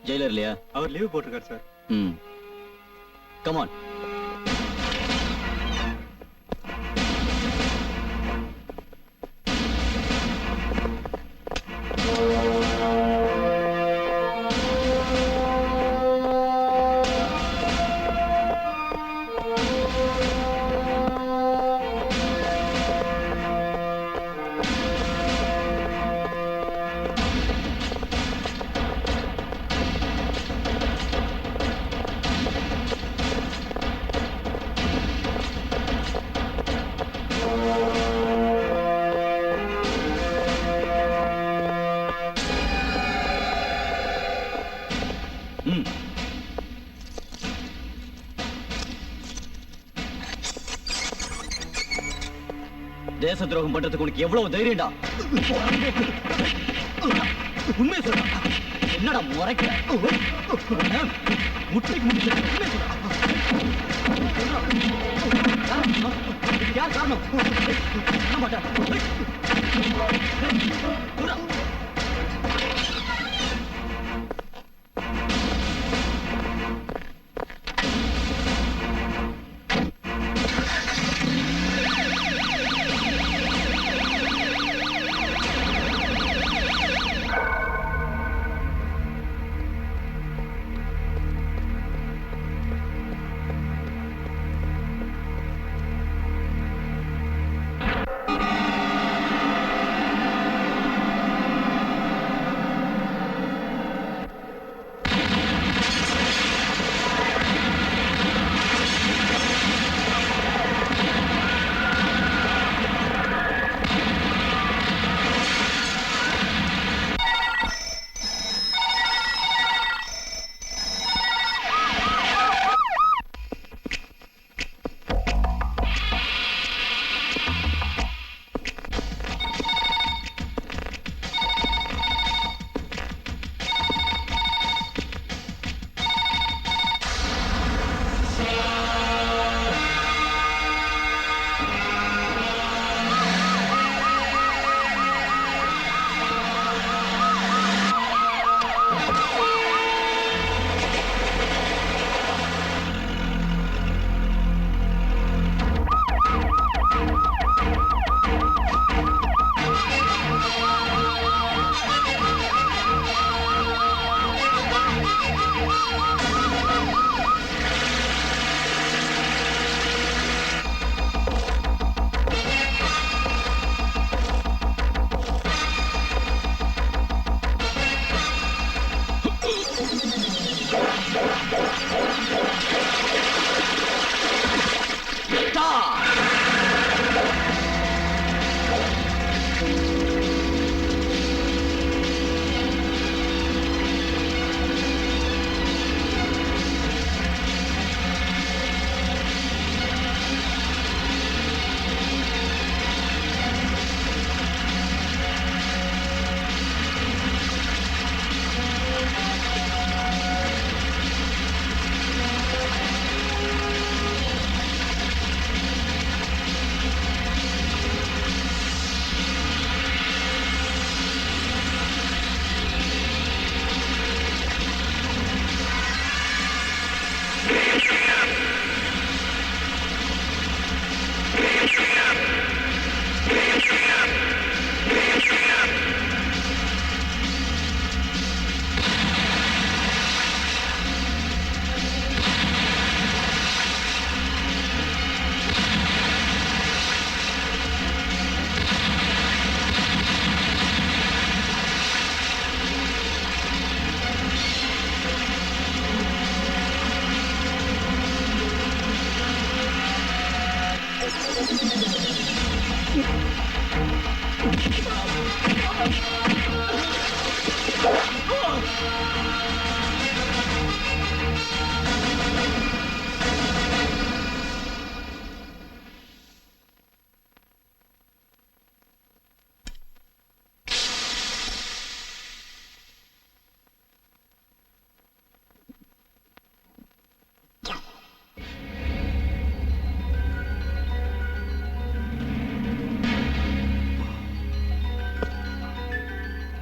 Jailer இல்லையா? அவர் leave போட்டிருக்காரு sir. Come on. தேச துரோகம் பண்றதுக்கு உனக்கு எவ்வளவு தைரியம்டா? உண்மையை சொல்ற. என்னடா முறைக்க? முட்டைக்கு முட்டை. யார் காரணம்? மாட்டேன்.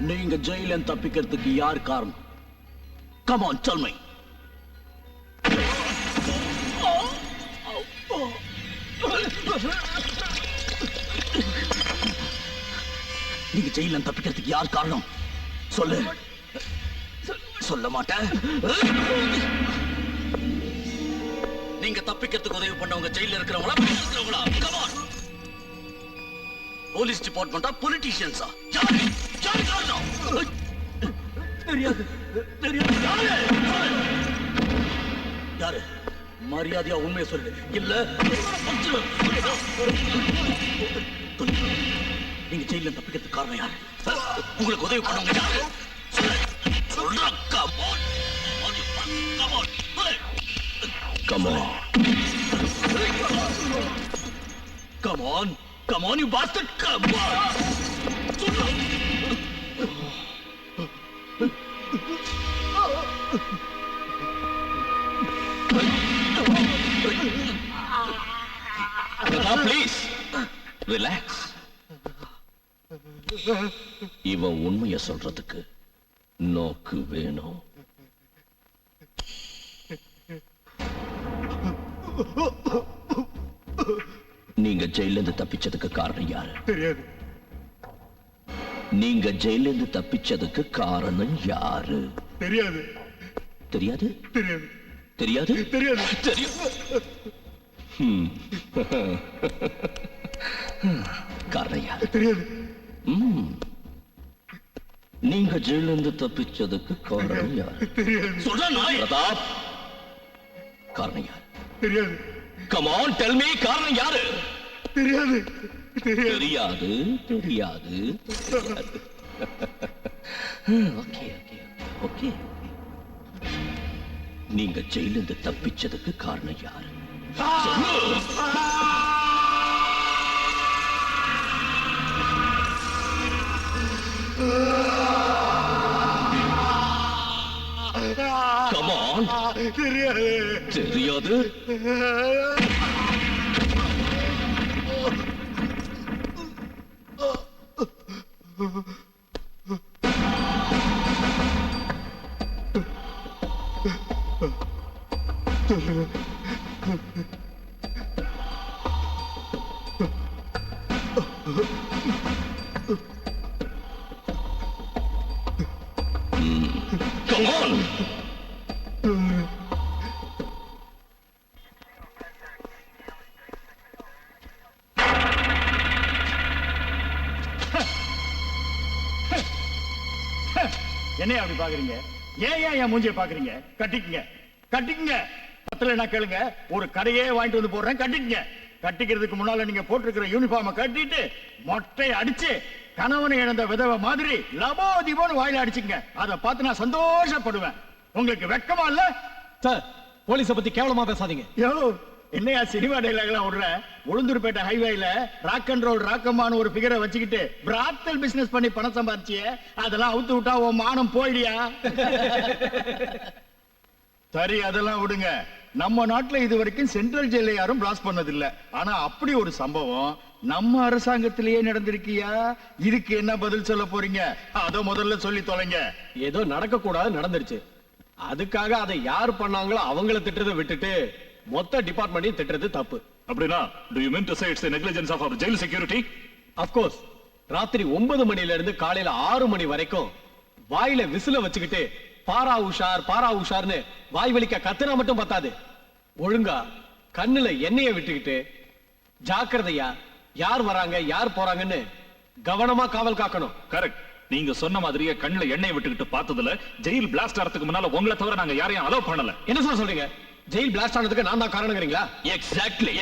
நீங்க ஜெயில தப்பிக்கிறதுக்கு யார் காரணம்? Come on, tell me. நீங்க ஜெயில தப்பிக்கிறதுக்கு யார் காரணம்? சொல்லு. சொல்ல மாட்டேன். நீங்க தப்பிக்கிறதுக்கு உதவி பண்ணவங்க ஜெயில இருக்கிறவங்களா? Come on. போலீஸ் டிபார்ட்மெண்டா, பொலிட்டீஷியன்ஸா? யாரு காரணம்? தெரியாது. யாரு? மரியாதையா உண்மையை சொல்லு. இல்ல நீங்க ஜெயில தப்பிக்கிறதுக்கு காரணம் யாரு? உங்களுக்கு உதவி பண்ணவங்க யாரு? சொல்றா. Come on, you bastard! Come on! Please, relax. இவன் உண்மையை சொல்றதுக்கு நோக்கு வேணும். நீங்க ஜெயில இருந்து தப்பிச்சதுக்கு காரணம் யாரு? தெரியாது. நீங்க ஜெயில இருந்து தப்பிச்சதுக்கு காரணம் யாரு? தெரியாது. தெரியாது. தெரியாது. தெரியாது. தெரியாது. தெரியும். காரணம் யாரு? தெரியாது. நீங்க ஜெயில இருந்து தப்பிச்சதுக்கு காரணம் யாரு? தெரியாது. சொல்ற நாய். பிரதாப், காரணம் யாரு? தெரியாது. Come on, tell me, காரணம் யாரு? தெரியாது. தெரியாது. ஓகே. நீங்க ஜெயில இருந்து தப்பிச்சதுக்கு காரணம் யாரு? Come on. தெரியாது. Come on. என்னைய அப்படி பாக்குறீங்க? ஏன் என் மூஞ்சிய பாக்குறீங்க? கட்டிக்குங்க. பத்தல கேளுங்க, ஒரு கடையே வாங்கிட்டு வந்து போடுறேன், கட்டிக்குங்க. கட்டிக்கிறதுக்கு முன்னால நீங்க போட்டிருக்கிற யூனிஃபார்மை கட்டிட்டு மொட்டை அடிச்சு கணவனை இழந்த விதவை மாதிரி லபோதிபோன்னு வாயில அடிச்சுங்க. அதை பார்த்து நான் சந்தோஷப்படுவேன். உங்களுக்கு வெக்கமா இல்ல? சார், போலீஸ பத்தி கேவலமா பேசாதீங்க. யோ, என்னையா சினிமா டைலாக் எல்லாம் விடுற? உளுந்தூர்பேட்டை ஹைவேல ராக் அண்ட் ரோல் ராக்கம்மான்னு ஒரு பிகரை வச்சுக்கிட்டு பிராத்தல் பிசினஸ் பண்ணி பணம் சம்பாதிச்சிய, அதெல்லாம் அவுத்து விட்டா உன் மானம் போயிடியா? சரி, அதெல்லாம் விடுங்க. நம்ம நாட்டுல இது வரைக்கும் சென்ட்ரல் ஜெயில யாரும் பிளாஸ்ட் பண்ணதில்ல. ஆனா அப்படி ஒரு சம்பவம் நம்ம அரசாங்கத்திலேயே நடந்திருக்கியா? இதுக்கு என்ன பதில் சொல்ல போறீங்க? அத முதல்ல சொல்லி தொலைங்க. ஏதோ நடக்க கூடாது நடந்துருச்சு, அதுக்காக அதை யார் பண்ணாங்களோ அவங்கள திட்டுறதை விட்டுட்டு மொத்த டிபார்ட்மெண்ட்டையும் திட்டுறது தப்பு. அப்படினா do you mean to say it's the negligence of our jail security? Of course. ராத்திரி 9 மணில இருந்து காலையில 6 மணி வரைக்கும் வாயில விசில வச்சுக்கிட்டு பாரா உஷார்னு வாய் வலிக்க கத்துனா மட்டும் பத்தாது. ஒழுங்கா கண்ணுல எண்ணெயை விட்டுக்கிட்டு ஜாக்கிரதையா யார் வராங்க யார் போறாங்கன்னு கவனமா காவல் காக்கணும். கரெக்ட். நீங்க சொன்ன மாதிரியே கண்ணுல எண்ணெயை விட்டுக்கிட்டு பார்த்ததுல ஜெயில் பிளாஸ்ட் ஆறதுக்கு முன்னால உங்களை தவிர நாங்க யாரையும் அலோவ் பண்ணல. என்ன சொல்றீங்க? ஜெயில் பிளாஸ்ட் ஆனதுக்கு நான் தான் காரணங்கிறீங்களா? எக்ஸாக்ட்லி.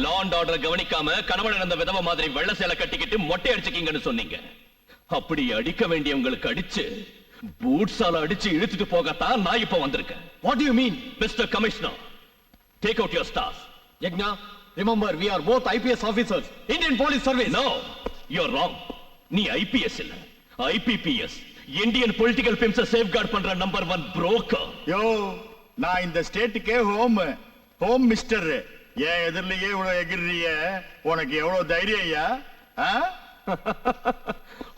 லா அண்ட் ஆர்டர் கவனிக்காம கணவன் இழந்த விதவை மாதிரி வெள்ள சேலை கட்டிக்கிட்டு மொட்டை அடிச்சுக்கீங்கன்னு சொன்னீங்க. அப்படி அடிக்க வேண்டியவங்களுக்கு அடிச்சு பூட்ஸால அடிச்சு இழுத்துட்டு போகத்தான் நான் இப்ப வந்திருக்கேன். What do you mean? Mr. Commissioner, take out your stars. Yagna, remember we are both IPS officers, Indian Police Service. No, you're wrong. நீ ஐபிஎஸ் இல்ல, ஐபிபிஎஸ், இந்தியன் பொலிட்டிக்கல் பிம்ஸ சேஃப்கார்ட் பண்ற நம்பர் 1 புரோக்கர். யோ, நான் இந்த ஸ்டேட்டுக்கே ஹோம் மிஸ்டர். ஏன் எதிரிலேயே இவ்வளவு எகிரிய? உனக்கு எவ்வளவு தைரியம் ஐயா?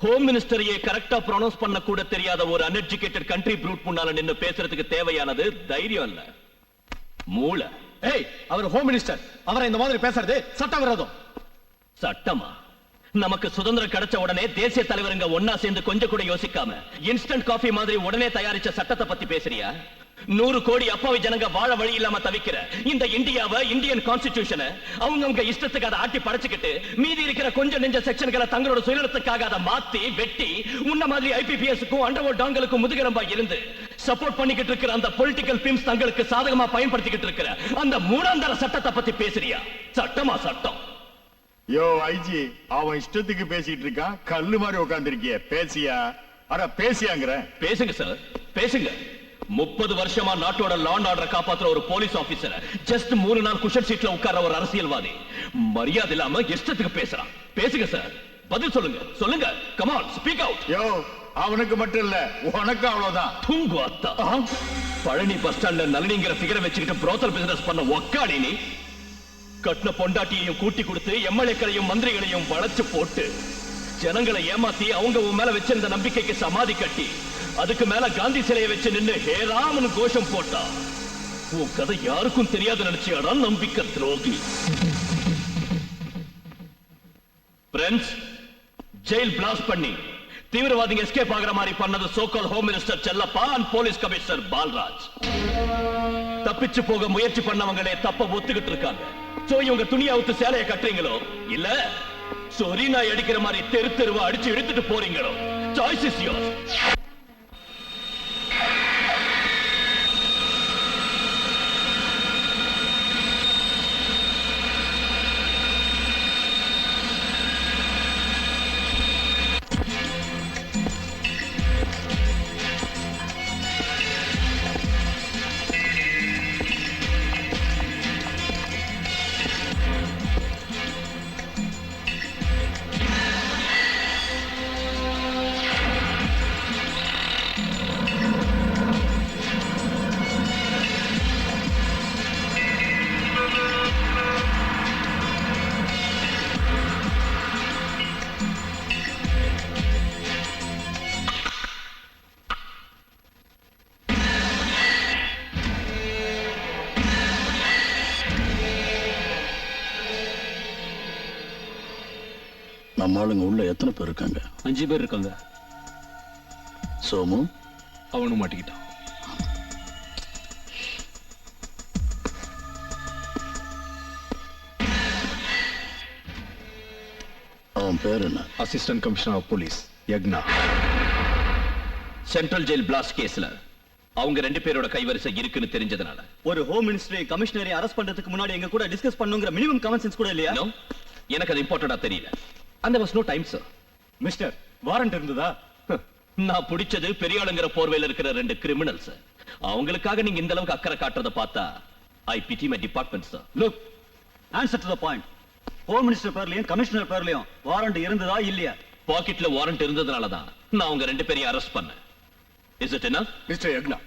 ஹோம் மினிஸ்டரையே கரெக்டா ப்ரொனவுன்ஸ் பண்ண கூட தெரியாத ஒரு அன்எஜுகேட்டட் கண்ட்ரி ப்ரூட் முன்னால நின்னு பேசுறதுக்கு தேவையானது தைரியம் இல்ல, மூளை. ஏய், அவர் ஹோம் மினிஸ்டர். அவரை இந்த மாதிரி பேசுறது சட்டவிரோதம். சட்டமா? நமக்கு சுதந்திரம் கிடைச்ச உடனே தேசிய தலைவருங்க ஒன்னா சேர்ந்து கொஞ்சம் கூட யோசிக்காம இன்ஸ்டன்ட் காஃபி மாதிரி உடனே தயாரிச்ச சட்டத்தை பத்தி பேசுறியா? 100 கோடி அப்பாவி ஜனங்க வாழ வழி இல்லாம தவிக்கிற இந்த இந்தியாவை, இந்தியன் கான்ஸ்டிடியூஷனை அவங்க இஷ்டத்துக்கு அதை ஆட்டி படைச்சுக்கிட்டு மீதி இருக்கிற கொஞ்சம் நெஞ்ச செக்ஷன்களை தங்களோட சுயநலத்துக்காக அதை மாத்தி வெட்டி உன்ன மாதிரி ஐபிபிஎஸ்க்கும் அண்டர்வோல்ட் டான்களுக்கும் முதுகெலும்பா இருந்து சப்போர்ட் பண்ணிக்கிட்டு இருக்கிற அந்த பொலிட்டிக்கல் பிம்ஸ் தங்களுக்கு சாதகமா பயன்படுத்திக்கிட்டு இருக்கிற அந்த மூணாந்தர சட்டத்தை பத்தி பேசுறியா? சட்டமா சட்டம்? யோ ஐஜி, அவன் இஷ்டத்துக்கு பேசிட்டு இருக்கான். கல்லு மாதிரி உட்கார்ந்திருக்கிய, பேசியா? அட பேசியாங்கிற. பேசுங்க சார், பேசுங்க. 30 வருஷமா நாட்டோட லா அண்ட் ஆர்டரை காப்பாத்துற ஒரு போலீஸ் ஆபீசர் ஜஸ்ட் 3 நாள் குஷன் சீட்ல உட்கார்ற ஒரு அரசியல்வாதி மரியாதை இல்லாம இஷ்டத்துக்கு பேசுறான். பேசுங்க சார், பதில் சொல்லுங்க, சொல்லுங்க. Come on, speak out. யோ, அவனுக்கு மட்டும் இல்ல, உனக்கு அவ்வளவுதான். தூங்கு அத்தா. பழனி பஸ் ஸ்டாண்ட்ல நளினிங்கிற ஃபிகரை வச்சுக்கிட்டு புரோக்கர் பிசினஸ் பண்ண ஒக்காடி நீ. கட்டின பொண்டாட்டியையும் கூட்டி கொடுத்து எம்எல்ஏக்களையும் மந்திரிகளையும் வளைச்சு போட்டு ஜனங்களை ஏமாத்தி அவங்க உன் மேல வச்சிருந்த நம்பிக்கைக்கு சமாதி கட்டி அதுக்கு மேல காந்தி சிலையை வச்சு நின்னு ஹே ராமன் கோஷம் போட்டா உன் கதை யாருக்கும் தெரியாது நினைச்சியாடா நம்பிக்கை துரோகி. ஃப்ரெண்ட்ஸ், ஜெயில் பிளாஸ்ட் பண்ணி தீவிரவாதிங்க எஸ்கேப் ஆகிற மாதிரி பண்ணது so called home minister Chellappa and police commissioner Paulraj. தப்பிச்சு போக முயற்சி பண்ணவங்களே தப்ப ஒத்துக்கிட்டு இருக்காங்க. சோ இவங்க துணியை அவுத்து சேலையை கட்டுறீங்களோ இல்ல சொரி நாய் அடிக்கிற மாதிரி தெரு தெருவா அடிச்சு இழுத்துட்டு போறீங்களோ? Choice is yours. நம்ம ஆளுங்க உள்ள எத்தனை பேர் இருக்காங்க? 5 பேர் இருக்காங்க. சோமு அவனும் மாட்டிக்கிட்டான். அவன் பேர் என்ன? Assistant commissioner of police Yagna. Central jail blast கேஸ்ல அவங்க 2 பேரோட கைவரிசை இருக்குன்னு தெரிஞ்சதுனால ஒரு ஹோம் மினிஸ்டரை கமிஷனரை அரெஸ்ட் பண்றதுக்கு முன்னாடி எங்க கூட டிஸ்கஸ் பண்ணுங்கிற மினிமம் காமன் சென்ஸ் கூட இல்லையா? No, எனக்கு அது இம்பார்ட்டண்டா தெரியல. அந்த was no time sir. Mister, warrant இருந்ததா? நான் பிடிச்சது பெரியாளுங்கிற போர்வையில இருக்கிற 2 கிரிமினல்ஸ். அவங்களுக்காக நீங்க இந்த அளவுக்கு அக்கறை காட்டுறத பார்த்தா I pity my department sir. Look, answer to the point. Home minister பேர்லயும் கமிஷனர் பேர்லயும் வாரண்ட் இருந்ததா இல்லையா? பாக்கெட்ல வாரண்ட் இருந்ததுனால தான் நான் அவங்க 2 பேரையும் அரெஸ்ட் பண்ணேன். Is it enough? Mister Yagna,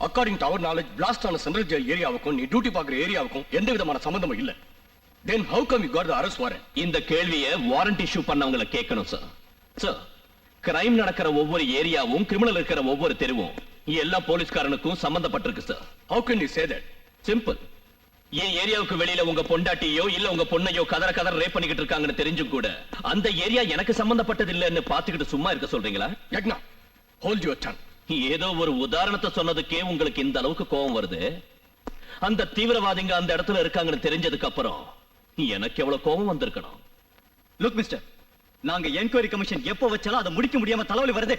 according to our knowledge blast ஆன சென்ட்ரல் ஜெயில் ஏரியாவுக்கும் நீ டியூட்டி பார்க்குற ஏரியாவுக்கும் எந்த விதமான சம்பந்தமும் இல்ல. Then how come you got the arrest warrant? இந்த கேள்வியை வாரண்ட் இஷ்யூ பண்ணவங்கள கேட்கணும் சார். சார், கிரைம் நடக்கிற ஒவ்வொரு ஏரியாவும் கிரிமினல் இருக்கிற ஒவ்வொரு தெருவும் எல்லா போலீஸ்காரனுக்கும் சம்பந்தப்பட்டிருக்கு சார். How can you say that? Simple. என் ஏரியாவுக்கு வெளியில உங்க பொண்டாட்டியோ இல்ல உங்க பொண்ணையோ கதற ரேப் பண்ணிக்கிட்டு இருக்காங்கன்னு தெரிஞ்சும் கூட அந்த ஏரியா எனக்கு சம்பந்தப்பட்டது இல்லைன்னு பாத்துக்கிட்டு சும்மா இருக்க சொல்றீங்களா? யக்னா, ஹோல்ட் யுவர் டங். ஏதோ ஒரு உதாரணத்தை சொன்னதுக்கே உங்களுக்கு இந்த அளவுக்கு கோபம் வருது. அந்த தீவிரவாதிங்க அந்த இடத்துல இருக்காங்கன்னு தெரிஞ்சதுக்கு அப்புறம் எனக்கு எவ்வளவு கோபம் வந்திருக்கணும். லுக் மிஸ்டர், நாங்க என்கொயரி கமிஷன் எப்ப வச்சாலும் அதை முடிக்க முடியாம தலைவலி வருது.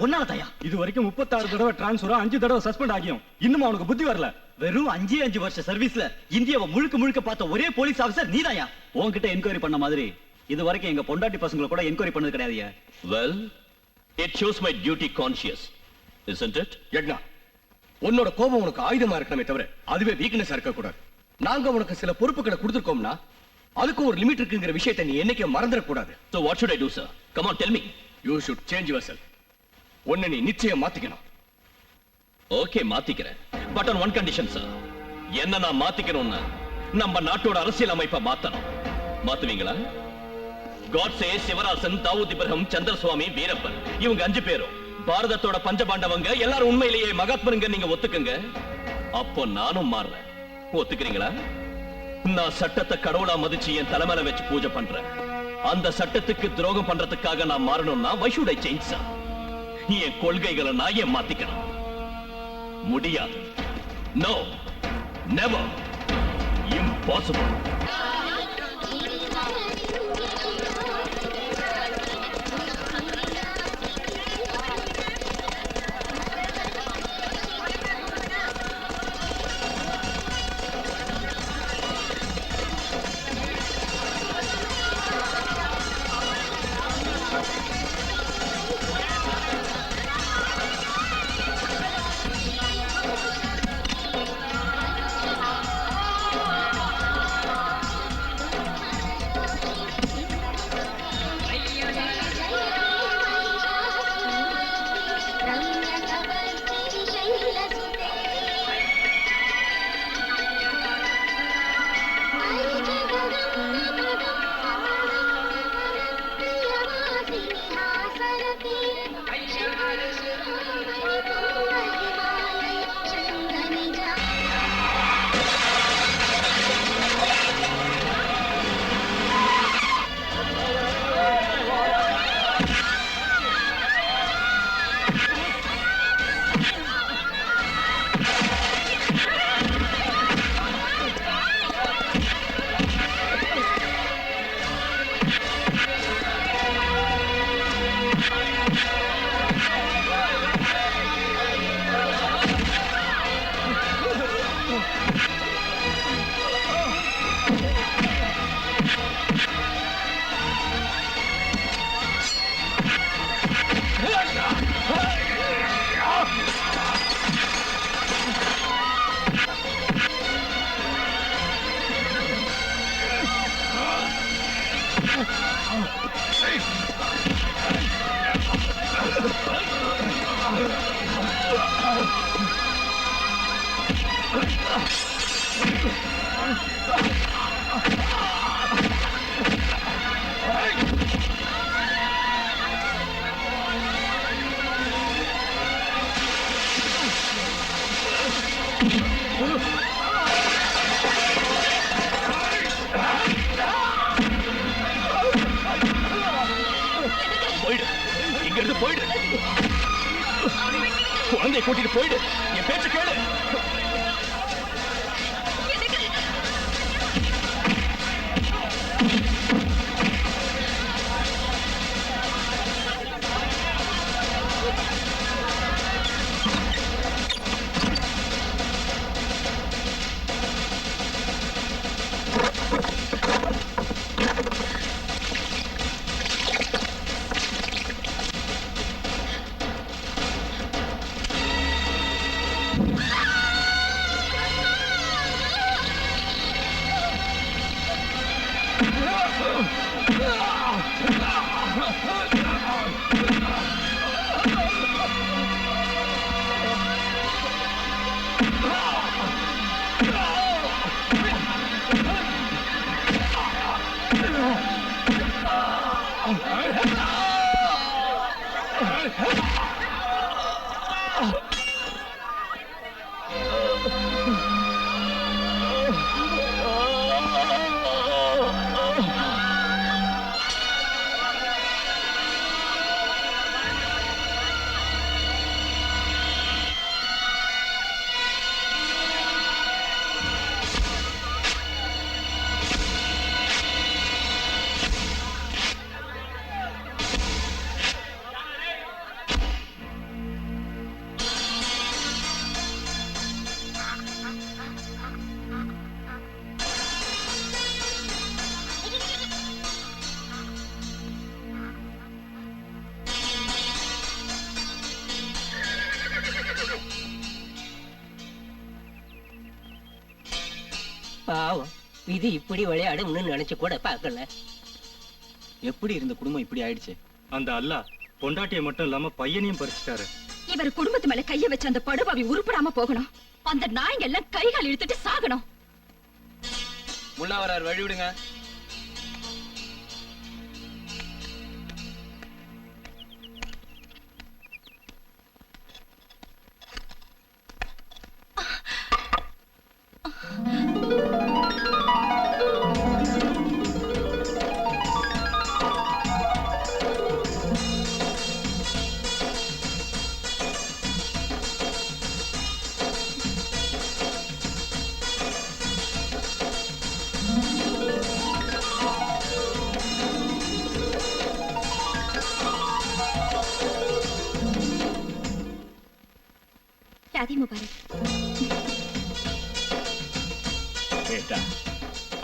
ஒன்னால தயா. இது வரைக்கும் 36 தடவை டிரான்ஸ்ஃபர், 5 தடவை சஸ்பெண்ட் ஆகியும் இன்னும் அவனுக்கு புத்தி வரல. வெறும் 5 வருஷ சர்வீஸ்ல இந்தியாவை முழுக்க பார்த்த ஒரே போலீஸ் ஆபீசர் நீதாயா? உன்கிட்ட என்கொயரி பண்ண மாதிரி இது வரைக்கும் எங்க பொண்டாட்டி பசங்களை கூட என்கொயரி பண்ணது கிடையாதுயா. Well, it shows my duty conscious, isn't it? யக்னா, உன்னோட கோபம் உனக்கு ஆயுதமா இருக்கணுமே தவிர அதுவே வீக்னஸா இருக்க கூடாது. நாங்க உனக்கு சில பொறுப்புகளை கொடுத்திருக்கோம்னா அதுக்கு ஒரு லிமிட் இருக்குங்கிற விஷயத்தை நீ என்னைக்கு மறந்துடக்கூடாது. So what should I do, sir? Come on, tell me. You should change yourself. ஒன்னு நீ நிச்சயம் மாத்திக்கணும். ஓகே, மாத்திக்கிறேன். But on one condition, sir. என்ன நான் மாத்திக்கணும்னா நம்ம நாட்டோட அரசியல் அமைப்பை மாத்தணும். மாத்துவீங்களா? காட்சே, சிவராசன், தாவூத் இப்ராஹிம், சந்திரசுவாமி, வீரப்பன் இவங்க 5 பேரும் பாரதத்தோட பஞ்சபாண்டவங்க எல்லாரும் உண்மையிலேயே மகாத்மருங்க நீங்க ஒத்துக்குங்க. அப்போ நானும் மாறுறேன். ஒத்துக்கிறீங்களா? நான் சட்டத்தை கடவுளா மதிச்சு என் தலைமையில வச்சு பூஜை பண்றேன். அந்த சட்டத்துக்கு துரோகம் பண்றதுக்காக நான் மாறணும்னா why should I change, sir? என் கொள்கைகளை நான் ஏன் மாத்திக்கணும்? முடியாது. No, never, impossible. போயிடு, இங்க இருந்து போயிடு. குழந்தையை கூட்டிட்டு போயிடு. என் பேச்சு கேளு. பாவம் விதி இப்படி விளையாடும்னு நினைச்சு கூட பார்க்கல. எப்படி இருந்த குடும்பம் இப்படி ஆயிடுச்சு? அந்த அல்லா பொண்டாட்டியை மட்டும் இல்லாம பையனையும் பறிச்சுட்டாரு. இவர் குடும்பத்து மேல கைய வச்ச அந்த படுபாவி உருப்படாம போகணும். அந்த நாய்ங்க எல்லாம் கைகால் இழுத்துட்டு சாகணும். முல்லா வரார், வழி விடுங்க. ஷாதி முபாரக். கேட்டா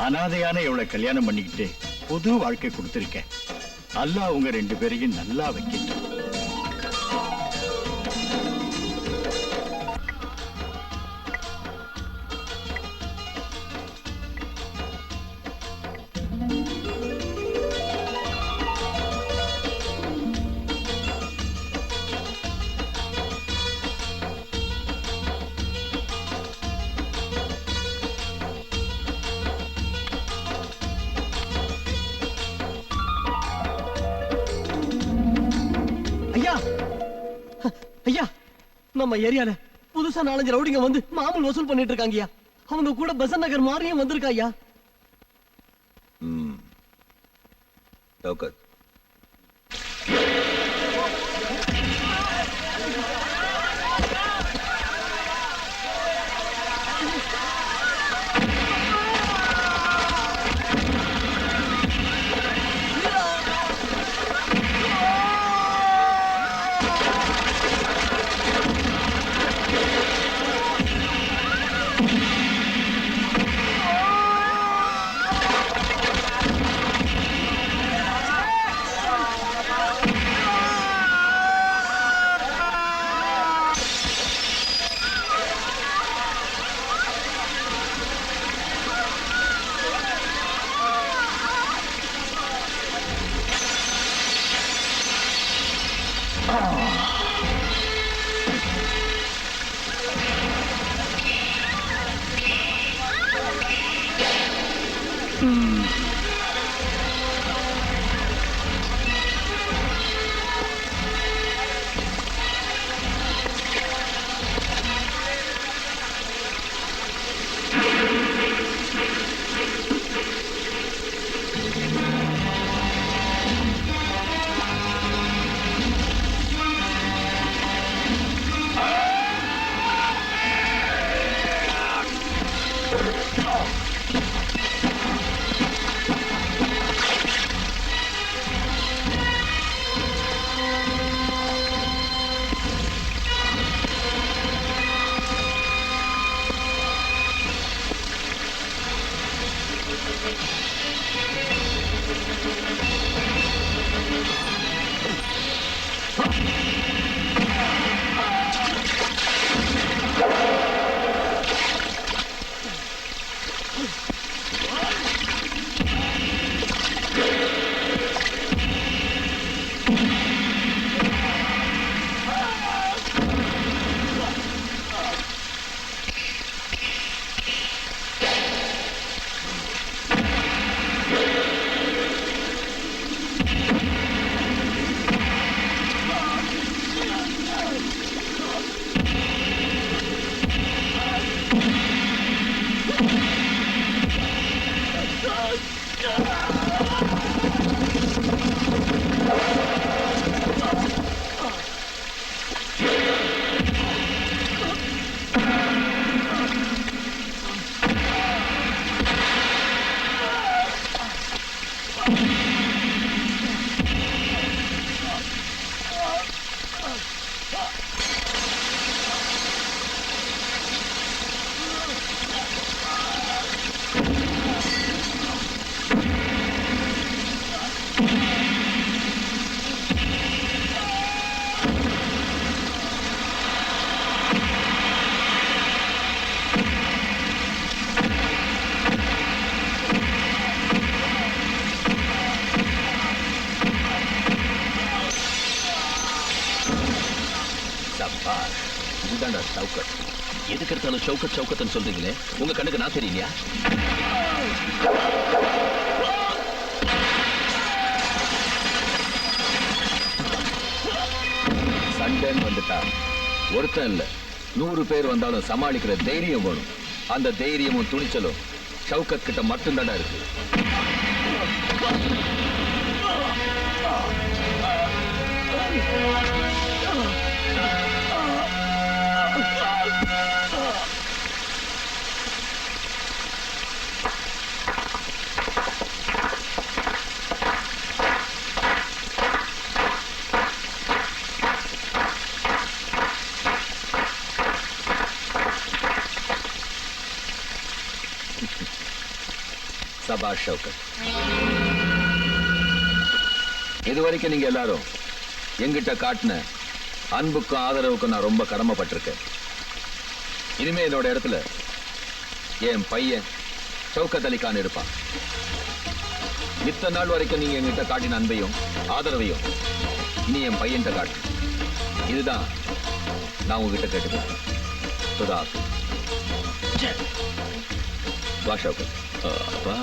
அனாதையான இவளை கல்யாணம் பண்ணிக்கிட்டு புது வாழ்க்கை கொடுத்திருக்கேன். அல்லாஹ் உங்க 2 பேரையும் நல்லா வைக்கட்டும். ஐயா ஐயா, நம்ம ஏரியால புதுசா 4-5 ரவுடிங்க வந்து மாமூல் வசூல் பண்ணிட்டு இருக்காங்கய்யா. அவங்க கூட பெசன்ட் நகர் மாறியும் வந்திருக்கா ஐயா. இதுதான்டா ஷவுக்கத். எதுக்கு எடுத்தாலும் ஷவுக்கத் ஷவுக்கத்னு சொல்றீங்களே, உங்க கண்ணுக்கு நான் தெரியலையா? சண்டைன்னு வந்துட்டா ஒருத்தன் இல்ல 100 பேர் வந்தாலும் சமாளிக்கிற தைரியம் வேணும். அந்த தைரியமும் துணிச்சலும் ஷவுக்கத் கிட்ட மட்டும்தான்டா இருக்கு. சபாஷ் ஷவுக்கத். இதுவரைக்கும் நீங்க எல்லாரும் எங்கிட்ட காட்டின அன்புக்கும் ஆதரவுக்கும் நான் ரொம்ப கடமைப்பட்டிருக்கேன். இனிமே என்னோட இடத்துல என் பையன் ஷவுக்கத் அலி கான் இருப்பான். இத்தனை நாள் வரைக்கும் நீங்க எங்கிட்ட காட்டின அன்பையும் ஆதரவையும் இனி என் பையன்கிட்ட காட்டு. இதுதான் நான் உங்ககிட்ட கேட்டுக்கிறேன். சுதா வா ஷவுக்கத். அப்பா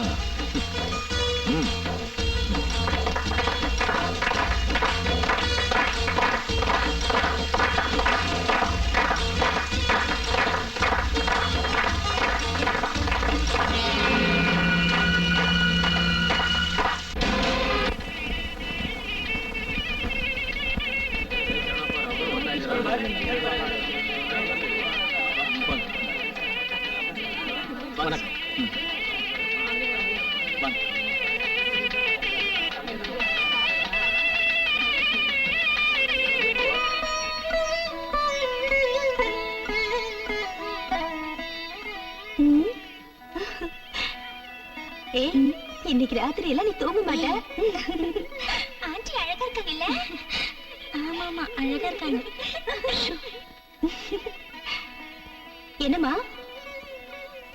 வணக்கம். இன்னைக்கு ராத்திரி எல்லாம் நீ தூங்க மாட்ட. ஆண்டி அழகா இருக்காங்கல்ல? ஆமாமா அழகா இருக்காங்க. என்னம்மா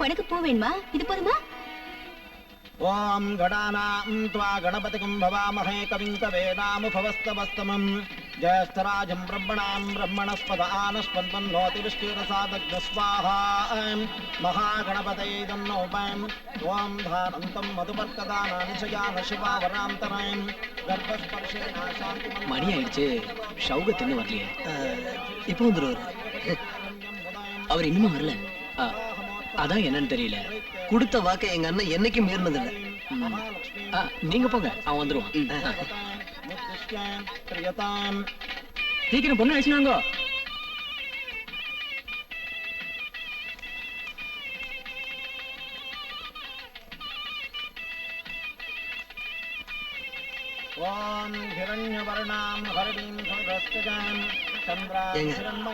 உனக்கு பூ வேணுமா? இது போதுமா? ஓம் கடானாம் த்வா கணபதிகம் பவாமஹே கவிம் கவேதாமுபவஸ்தவஸ்தமம் ஜேஷ்டராஜம் பிரம்மணாம் பிரம்மணஸ்பத ஆனஸ்பந்தன்னோதி விஷ்ணுரசாதக்ஞ ஸ்வாஹா மகாகணபதயே தன்னோபம் ஓம் தானந்தம் மதுபர்க்கதானானி சயான சிவாவராந்தரம் கர்ப்பஸ்பர்ஷே நாசாந்தி மணி ஆயிடுச்சு, ஷவுகத் இன்னும் வரலையே. இப்போ வந்துருவாரு. அவர் இன்னுமா வரல? அதான் என்னன்னு தெரியல. கொடுத்த வாக்கை எங்க அண்ணன் என்னைக்கும் மீறினதில்லை. நீங்க போங்க, அவன் வந்துருவான். சீக்கிரம் பொண்ணு அழிச்சுனாங்க. ஓம் ஹிரண்யவர்ணாம் ஹரிணீம் சம்ரஸ்தஜாம் சந்திராம்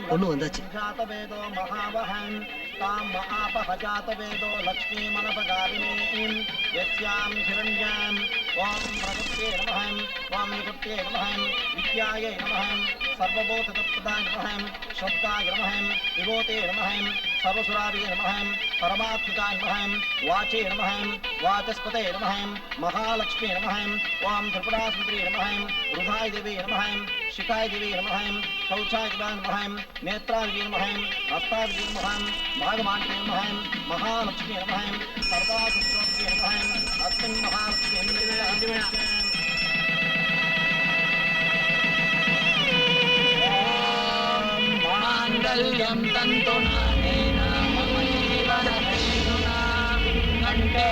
பொண்ணு வந்தாச்சு. ஜாதவேதோ மகாவஹம் தாம் மகாபஹஜாதவேதோ லக்ஷ்மீமனபகாரிணீம் யஸ்யாம் ஹிரண்யாம் ஓம் பிரகுப்தே நமஹம் ஓம் நிகுப்தே நமஹம் வித்யாயை நமஹம் சர்வபோததத்பதாய நமஹம் சப்தாய நமஹம் விபோதே நமஹம் சர்வசுராரியே நமஹம் பரமாத்மிகாய நமஹம் வாச்சே நமஹம் வாசஸ்பதே நமஹம் மகாலக்ஷ்மீ நமஹம் ஓம் திரிபுராசுந்தரி நமஹம் ருதாய தேவி நமஹம் शिकाय देवी नमः शौचाय नमः नेत्राय नमः हस्ताय नमः भागमान्ते नमः महालक्ष्मी नमः सर्वासुप्रोक्ते नमः अस्मिन् महालक्ष्मी माङ्गल्यं तन्तुनानेन मम जीवनहेतुना कण्ठे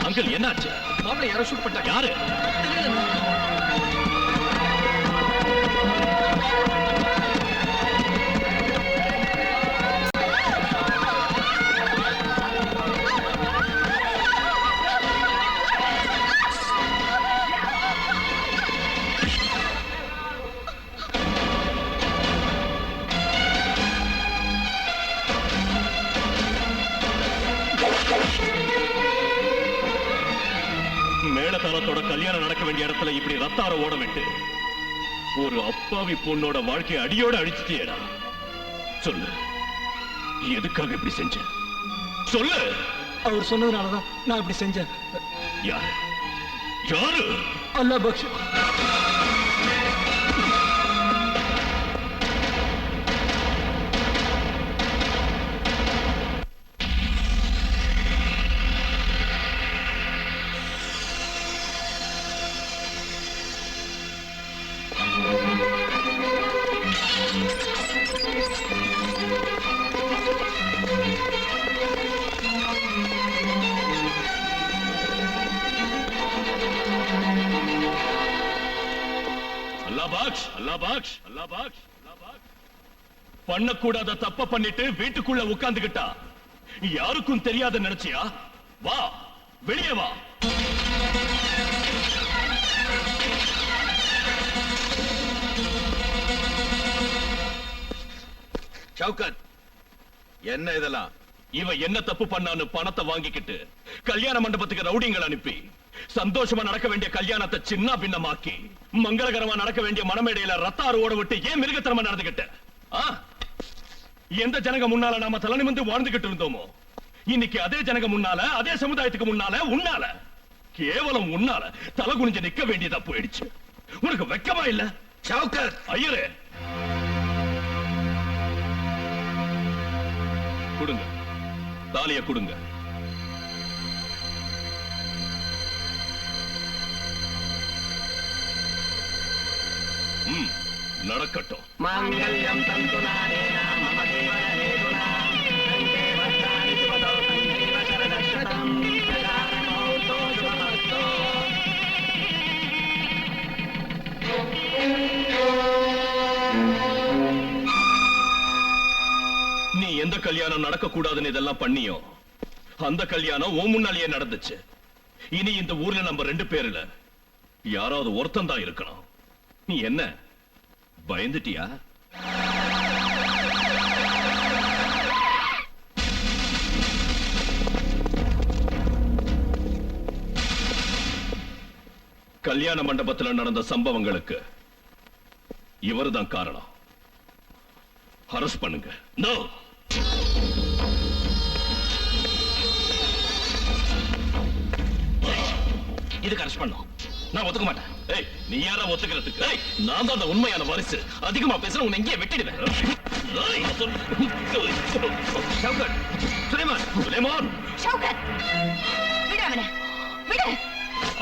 அங்கிள் என்னாச்சு? மாப்பிள்ளை யாரோ ஷூட் பண்ணிட்டாங்க. யாரு? மேளதாளத்தோட கல்யாணம் நடக்க வேண்டிய இடத்துல இப்படி ரத்தார ஓட விட்டு ஒரு அப்பாவி பொண்ணோட வாழ்க்கையை அடியோட அழிச்சிட்டியடா. சொல்லு, எதுக்காக இப்படி செஞ்ச? சொல்லு. அவர் சொன்னதுனாலதான் நான் இப்படி செஞ்சேன். யாரு யாரு? அல்லா பக்ஷ. பண்ணக்கூடாத தப்ப பண்ணிட்டு வீட்டுக்குள்ள உட்கார்ந்துகிட்டா யாருக்கும் தெரியாத நினைச்சியா? வா, வெளியே வா. சௌகத், என்ன இதெல்லாம்? இவ என்ன தப்பு பண்ணான்னு பணத்தை வாங்கிக்கிட்டு கல்யாண மண்டபத்துக்கு ரவுடிங்களை அனுப்பி சந்தோஷமா நடக்க வேண்டிய கல்யாணத்தை சின்ன பின்னமாக்கி மங்களகரமா நடக்க வேண்டிய மனமேடையில ரத்தாறு ஓட விட்டு ஏன் மிருகத்தனமா நடந்துகிட்ட? எந்த ஜனங்க முன்னால நாம தலை நிமிர்ந்து வாழ்ந்துகிட்டு இருந்தோமோ இன்னைக்கு அதே ஜனங்க முன்னால, அதே சமுதாயத்துக்கு முன்னால, உன்னால, கேவலம் உன்னால தலை குனிஞ்சு நிக்க வேண்டியதா போயிடுச்சு. உனக்கு வெக்கமா இல்ல? சௌகத், ஐயரே, கொடுங்க, தாலிய கொடுங்க. நடக்கட்டும். மாங்கல்யம் தந்துநானேன மம ஜீவன ஹேதுனா கண்டே வர்த்தானி சுபதோ கண்டேவ சரதஸ்வதம் பிரகாரமௌதோ சுபமஸ்தோ. நீ எந்த கல்யாணம் நடக்க கூடாதுன்னு இதெல்லாம் பண்ணியோ அந்த கல்யாணம் உன் முன்னாலேயே நடந்துச்சு. இனி இந்த ஊர்ல நம்ம 2 பேர்ல யாராவது ஒருத்தன் தான் இருக்கணும். நீ என்ன பயந்துட்டியா? கல்யாண மண்டபத்தில் நடந்த சம்பவங்களுக்கு இவர்தான் காரணம். அரஸ்ட் பண்ணுங்க. நோ, இதுக்கு அரஸ்ட் பண்ணும். நான் ஒத்துக்க மாட்டேன். ஏய், நீ யாரா ஒத்துக்கிறதுக்கு? ஏய், நான் தான் அந்த உண்மையான வாரிசு. அதிகமா பேசுற உன்னை இங்கே வெட்டிடுவேன். சௌகத், சுலைமான், சுலைமான். ஷௌகத், விடு அவனை, விடு.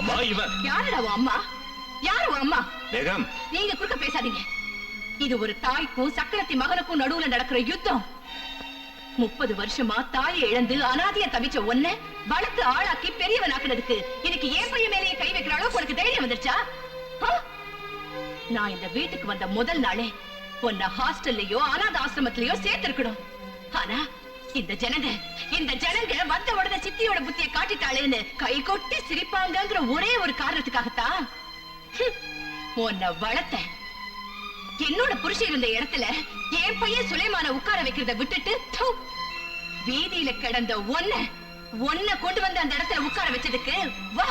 அம்மா, இவன் யாருடா உன் அம்மா? யாரு உன் அம்மா? பேகம், நீங்க குறுக்க பேசாதீங்க. இது ஒரு தாய்க்கும் சக்கரத்தி மகனுக்கும் நடுவுல நடக்கிற யுத்தம். 30 வருஷமா தாயை இழந்து அனாதையா தவிச்ச ஒன்ன வளர்த்து ஆளாக்கி பெரியவனாக்குனதுக்கு இன்னைக்கு ஏன் பையன் மேலேயே கை வைக்கிற அளவுக்கு உனக்கு தைரியம் வந்துருச்சா? நான் இந்த வீட்டுக்கு வந்த முதல் நாளே உன்னை ஹாஸ்டல்லையோ அனாதை ஆசிரமத்திலயோ சேர்த்திருக்கணும். ஆனா இந்த ஜனங்க வந்த உடனே சித்தியோட புத்தியை காட்டிட்டாளேன்னு கை கொட்டி சிரிப்பாங்கங்கிற ஒரே ஒரு காரணத்துக்காகத்தான் உன்னை வளர்த்த. என்னோட புருஷன் இருந்த இடத்துல என் பையன் சுலைமான உட்கார வைக்கிறத விட்டுட்டு வீதியில கிடந்த ஒன்ன கொண்டு வந்து அந்த இடத்துல உட்கார வச்சதுக்கு வா,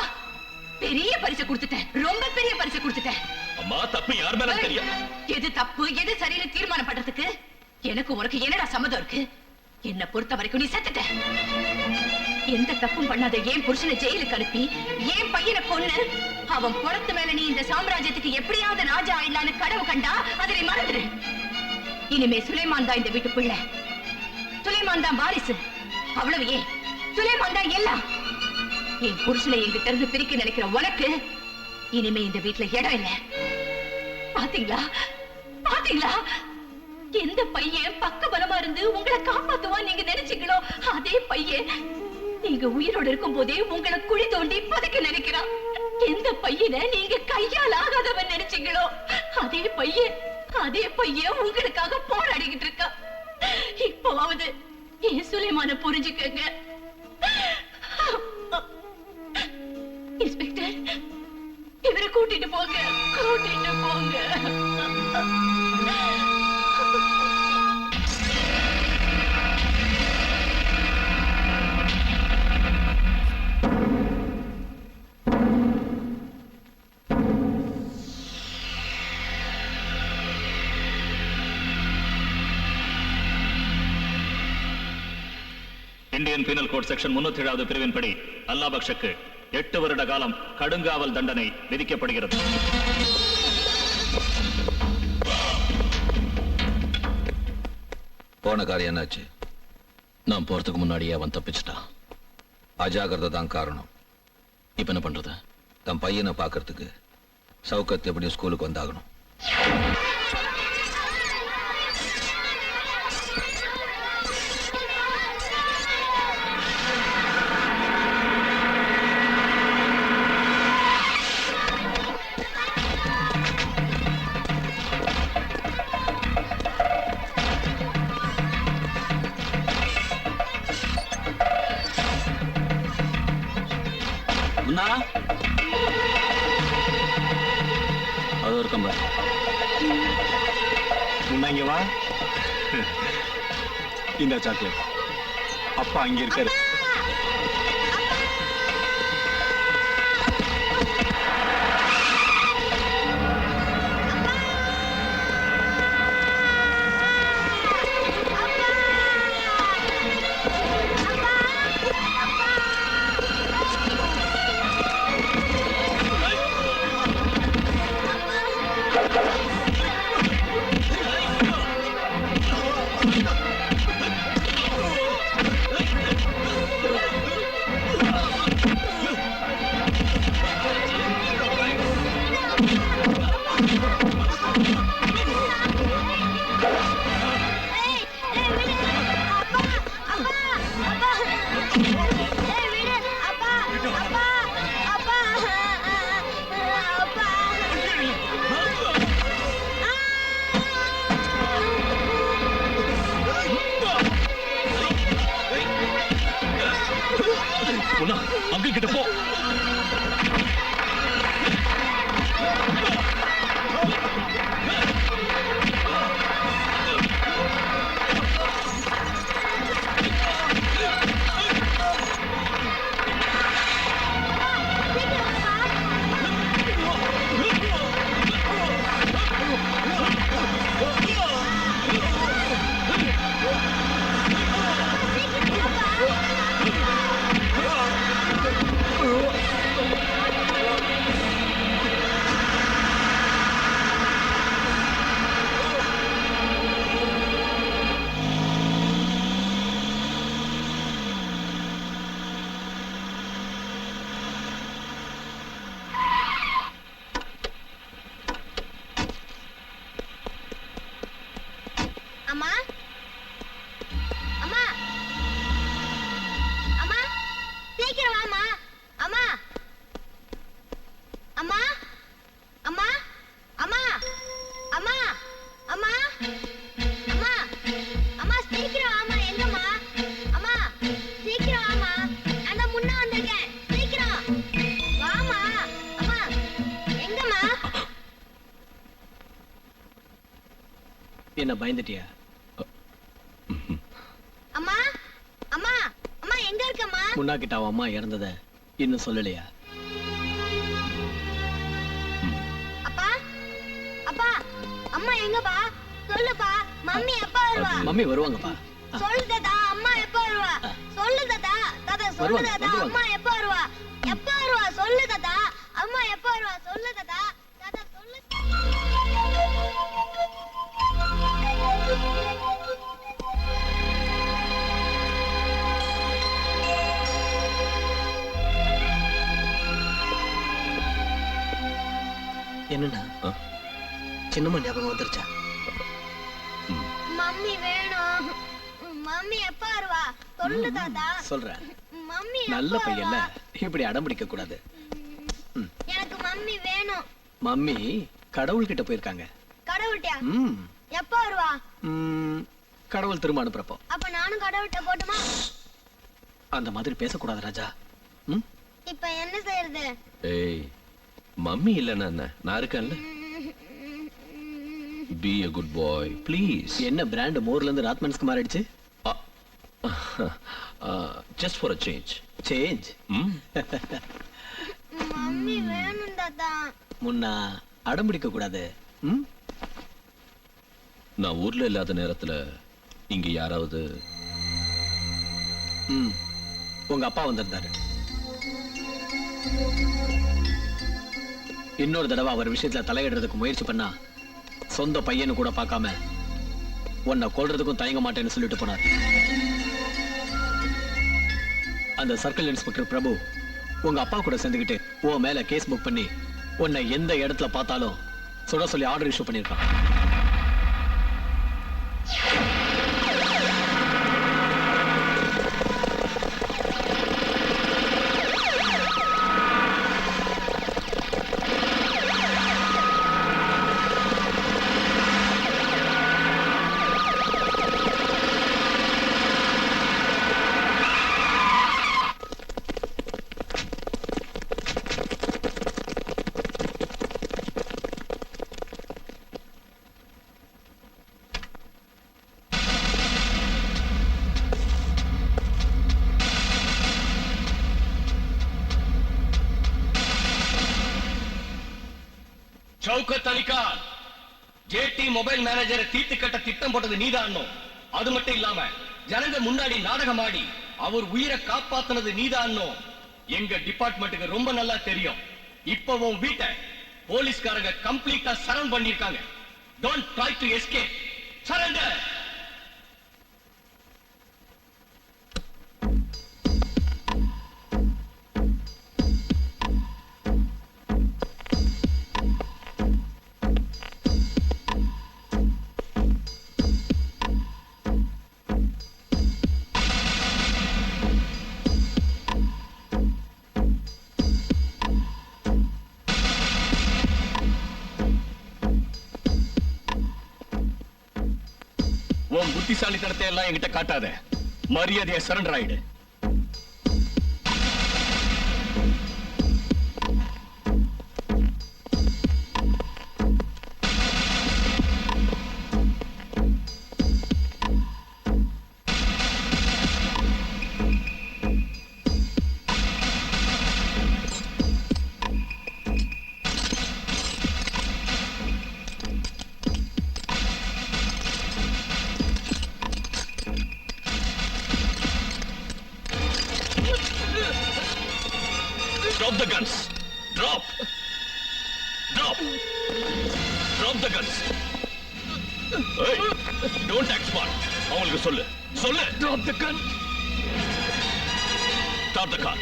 பெரிய பரிசு கொடுத்துட்டேன். ரொம்ப பெரிய பரிசு கொடுத்துட்டேன். அம்மா, தப்பு யார் மேல தெரியும்? எது தப்பு எது சரின்னு தீர்மானம் பண்றதுக்கு எனக்கு உனக்கு என்னடா சம்மதம் இருக்கு? என்ன பொறுத்த வரைக்கும் நீ செத்துட்ட. எந்த தப்பும் பண்ணாத என் புருஷனை ஜெயிலுக்கு அனுப்பி என் பையனை கொன்னு அவன் பொறத்து மேல நீ இந்த சாம்ராஜ்யத்துக்கு எப்படியாவது ராஜா ஆயிடலான்னு கனவு கண்டா அதை மறந்துடு. இனிமே சுலைமான் தான் இந்த வீட்டு பிள்ளை. சுலைமான் தான் வாரிசு. அவ்வளவு ஏன், சுலைமான் தான் எல்லாம். என் புருஷனை என்கிட்ட இருந்து பிரிக்க நினைக்கிற உனக்கு இனிமே இந்த வீட்டுல இடம் இல்ல. பாத்தீங்களா பாத்தீங்களா? எந்த பையன் பக்க பலமா இருந்து உங்களை காப்பாத்துவான் நீங்க நினைச்சீங்களோ அதே பையன் நீங்க உயிரோடு இருக்கும் போதே உங்களை குழி தோண்டி புதைக்க நினைக்கிறான். எந்த பையனை நீங்க கையால் ஆகாதவன் நினைச்சீங்களோ அதே பையன் அதே பையன் உங்களுக்காக போராடிக்கிட்டு இருக்கா. இப்போவாவது என் சுலைமான புரிஞ்சுக்கங்க. இன்ஸ்பெக்டர், இவரை கூட்டிட்டு போங்க, கூட்டிட்டு போங்க. இந்தியன் பீனல் கோட் செக்ஷன் 307வது பிரிவின்படி அல்லா பக்ஷக்கு 8 வருட காலம் கடுங்காவல் தண்டனை விதிக்கப்படுகிறது. போன காரியம் என்னாச்சு? நான் போறதுக்கு முன்னாடியே அவன் தப்பிச்சிட்டான். அஜாகிரதை தான் காரணம். இப்ப என்ன பண்றது? தன் பையனை பார்க்கறதுக்கு சவுக்கத் எப்படியும் ஸ்கூலுக்கு வந்தாகணும். முன்னா அது ஒரு கம்பர் முன்னாங்க வா. இந்த சாக்லேட் அப்பா அங்க இருக்காரு. அங்கிள் கிட்ட போ. அம்மா, அம்மா, அம்மா, சீக்கிரம் வாமா. அம்மா, அம்மா, அம்மா, அம்மா, அம்மா, அம்மா, அம்மா, அம்மா, சீக்கிரம் வாமா. எங்கம்மா? அம்மா, சீக்கிரம் வாமா. அந்த முன்ன வந்திருக்கேன், சீக்கிரம் வாமா. அம்மா, எங்கம்மா? என்ன பயந்துட்டியா? அம்மா, அம்மா, அம்மா, எங்க இருக்கம்மா? முன்னா கிட்ட அவன் அம்மா இறந்தத இன்னும் சொல்லலையா? அப்பா, அப்பா, அம்மா எங்கப்பா? சொல்லுப்பா. மம்மி எப்ப வருவா? மம்மி வருவாங்கப்பா. சொல்லு தாத்தா, அம்மா எப்ப வருவா? சொல்லு தாத்தா. தாத்தா சொல்லு வருவாங்க, தாத்தா, வந்துருவாங்க. அம்மா எப்ப வருவா? எப்ப வருவா? சொல்லு தாத்தா. அம்மா எப்ப வருவா? சொல்லு தாத்தா. தாத்தா சொல்லு. என்னண்ணா சின்னம்மா ஞாபகம் வந்துருச்சா? மம்மி வேணும். மம்மி எப்ப வருவா? சொல்லு தாத்தா. சொல்றேன். மம்மி நல்ல எப்ப பையன்ல வருவா? இப்படி அடம் பிடிக்க கூடாது. எனக்கு மம்மி வேணும். மம்மி கடவுள் கிட்ட போயிருக்காங்க. கடவுள் விட்டியா ம், எப்ப வருவா ம், கடவுள் திரும்ப அனுப்புறப்போ. அப்ப நானும் கடவுள்கிட்ட போட்டுமா அந்த மாதிரி பேசக்கூடாது ராஜா. ம், இப்ப என்ன செய்யறது ஏய் மம்மி இல்லைன்னா என்ன, நான் இருக்கேன்ல. Be a good boy please. என்ன பிராண்ட் மோர்ல இருந்து ராத்மன்ஸ்க்கு மாறிடுச்சு? Just for a change. Change. Mummy வேணும் தாத்தா முன்னா அடம் பிடிக்க கூடாது. ம், நான் ஊர்ல இல்லாத நேரத்துல இங்க யாராவது ம், உங்க அப்பா வந்திருந்தாரு. இன்னொரு தடவை அவர் விஷயத்துல தலையிடுறதுக்கு முயற்சி பண்ணா சொந்த பையனு கூட பார்க்காம உன்னை கொல்றதுக்கும் தயங்க மாட்டேன்னு சொல்லிட்டு போனார். அந்த சர்க்கிள் இன்ஸ்பெக்டர் பிரபு உங்க அப்பா கூட சேர்ந்துக்கிட்டு உன் மேல கேஸ் புக் பண்ணி உன்னை எந்த இடத்துல பார்த்தாலும் சுட சொல்லி ஆர்டர் இஷ்யூ பண்ணியிருக்கான். சௌகத் அலி கான், ஜேடி மொபைல் மேனேஜரை தீர்த்து கட்ட திட்டம் போட்டது நீதான். அது மட்டும் இல்லாம ஜனங்க முன்னாடி நாடகம் ஆடி அவர் உயிரை காப்பாத்தினது நீதான். எங்க டிபார்ட்மெண்ட்டுக்கு ரொம்ப நல்லா தெரியும். இப்பவும் வீட்டை போலீஸ்காரங்க கம்ப்ளீட்டா சரவுண்ட் பண்ணிருக்காங்க. Don't try to escape, surrender. உன் புத்திசாலித்தனத்தை எல்லாம் என்கிட்ட காட்டாத. மரியாதையா சரண்டர் ஆயிடு. Drop the guns. Drop. Drop. Drop the guns. Hey, don't act smart. அவங்களுக்கு சொல்லு. சொல்லு. Drop the gun. Stop the car.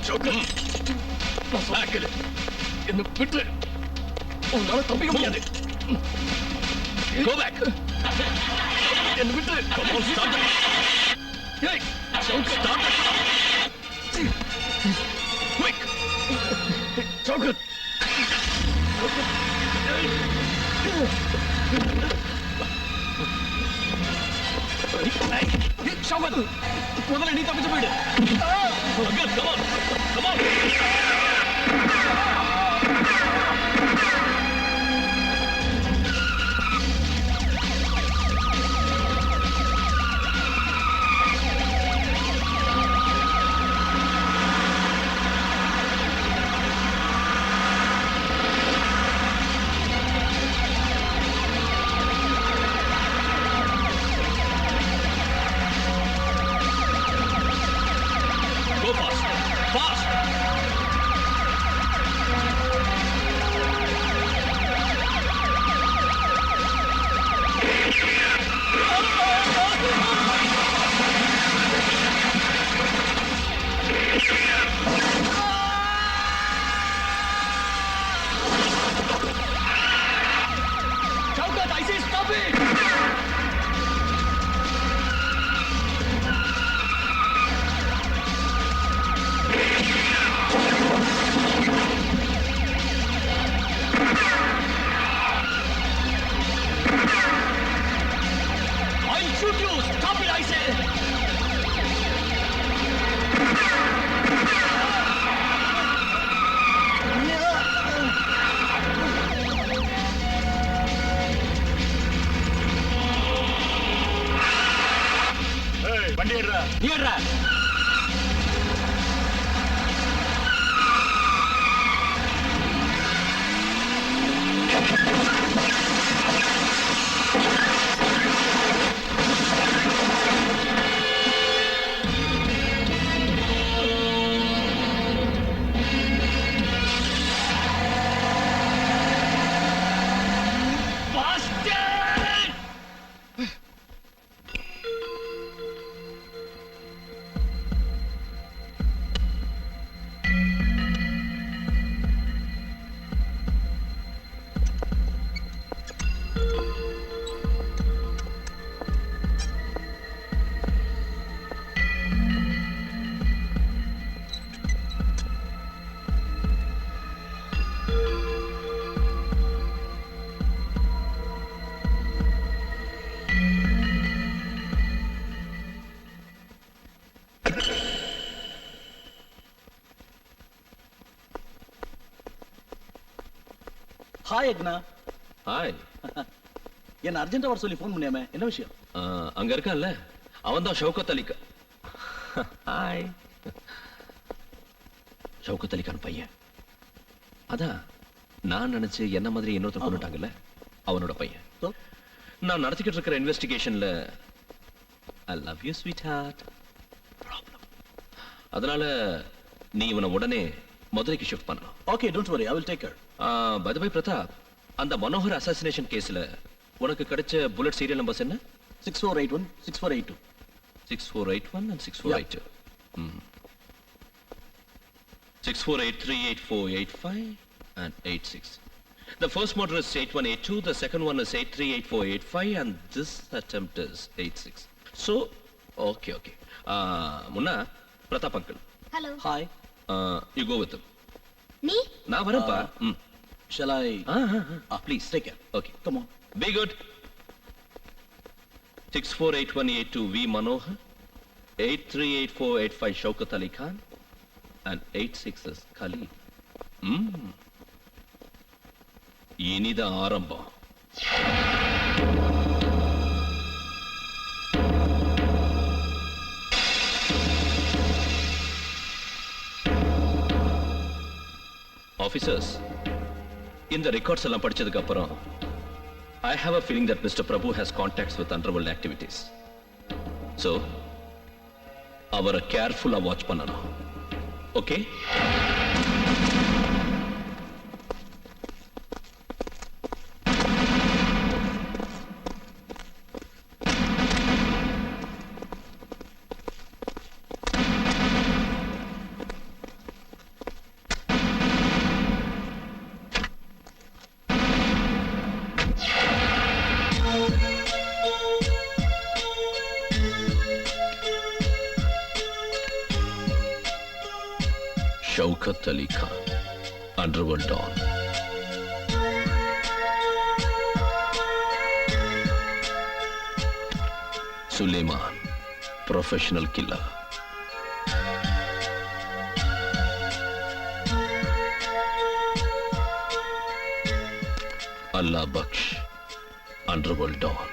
Joker. Back it. என்ன விட்டு. உன்னால தப்பிக்க முடியாது. Go back. என்ன விட்டு. Come on, start the car. Hey, don't start the car. Quick. Joker. Shaukat, முதல்ல நீ தப்பிச்சு போயிடு. Come on. Come on. Go fast. Fast. வண்டி எடுறா. நீ ஏடுறா. ஹாய் அக்னா. ஹாய். என்ன அர்ஜென்ட்டா வர சொல்லி ஃபோன் பண்ணியாமே, என்ன விஷயம்? அங்க இருக்கான்ல, அவன் தான் ஷவுகத் அலிகா. ஹாய். ஷவுகத் அலிகான் பையன். அதான் நான் நினைச்சு என்ன மாதிரி இன்னொருத்தர் கொண்டுட்டாங்கல்ல, அவனோட பையன். நான் நடத்திக்கிட்டு இருக்கிற இன்வெஸ்டிகேஷன்ல I love you sweetheart problem. அதனால நீ இவனை உடனே மதுரைக்கு ஷிஃப்ட் பண்ணணும். Okay, don't worry, I will take care. By the way Pratap, அந்த மனோகர் அசாசினேஷன் கேஸ்ல உனக்கு கிடைச்ச புல்லட் சீரியல் நம்பர்ஸ் என்ன? 6481 6482. 6481 and 6482. 64838485 and 86. The first murder is 8182, the second one is 838485 and this attempt is 86. So, okay. Munna, Pratap uncle. Hello. Hi. You go with him. நீ நான் வரேன்ப்பா. Shall I? Please. Take care. Okay. Come on. Be good. 648182 V Manohar, 838485 Shaukat Ali Khan, and 86 is Khalid. இனித ஆரம்பம். Officers, இந்த records எல்லாம் படிச்சதுக்கு அப்புறம் I have a feeling that Mr. Prabhu has contacts with underworld activities. So, அவரை கேர்ஃபுல்லா watch பண்ணணும். Okay? Shaukat Ali Khan, Underworld Dawn. Suleiman, professional killer. Allah Baksh, Underworld Dawn.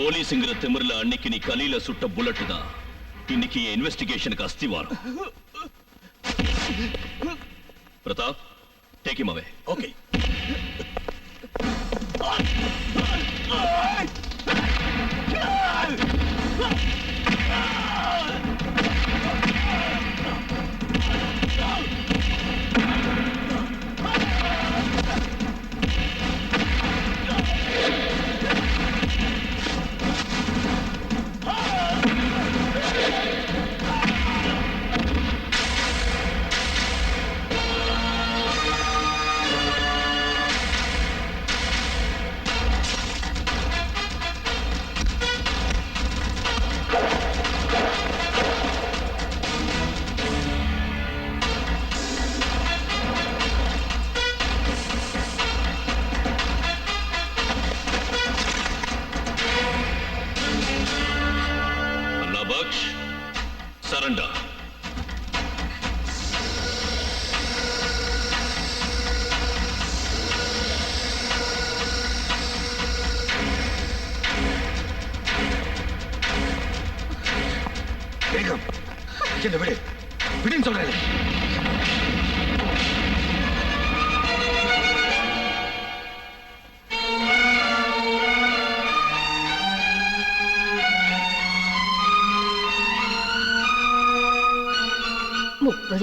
போலீஸ்ங்கிற திமிர்ல அன்னைக்கு நீ கலியில சுட்ட புல்லட் தான் இன்னைக்கு இன்வெஸ்டிகேஷனுக்கு அஸ்திவாரம். பிரதாப், டேக் ஹிம் அவே. ஓகே. Surrender. வேகம், என்ன விடு, விடுன்னு சொல்றேன்.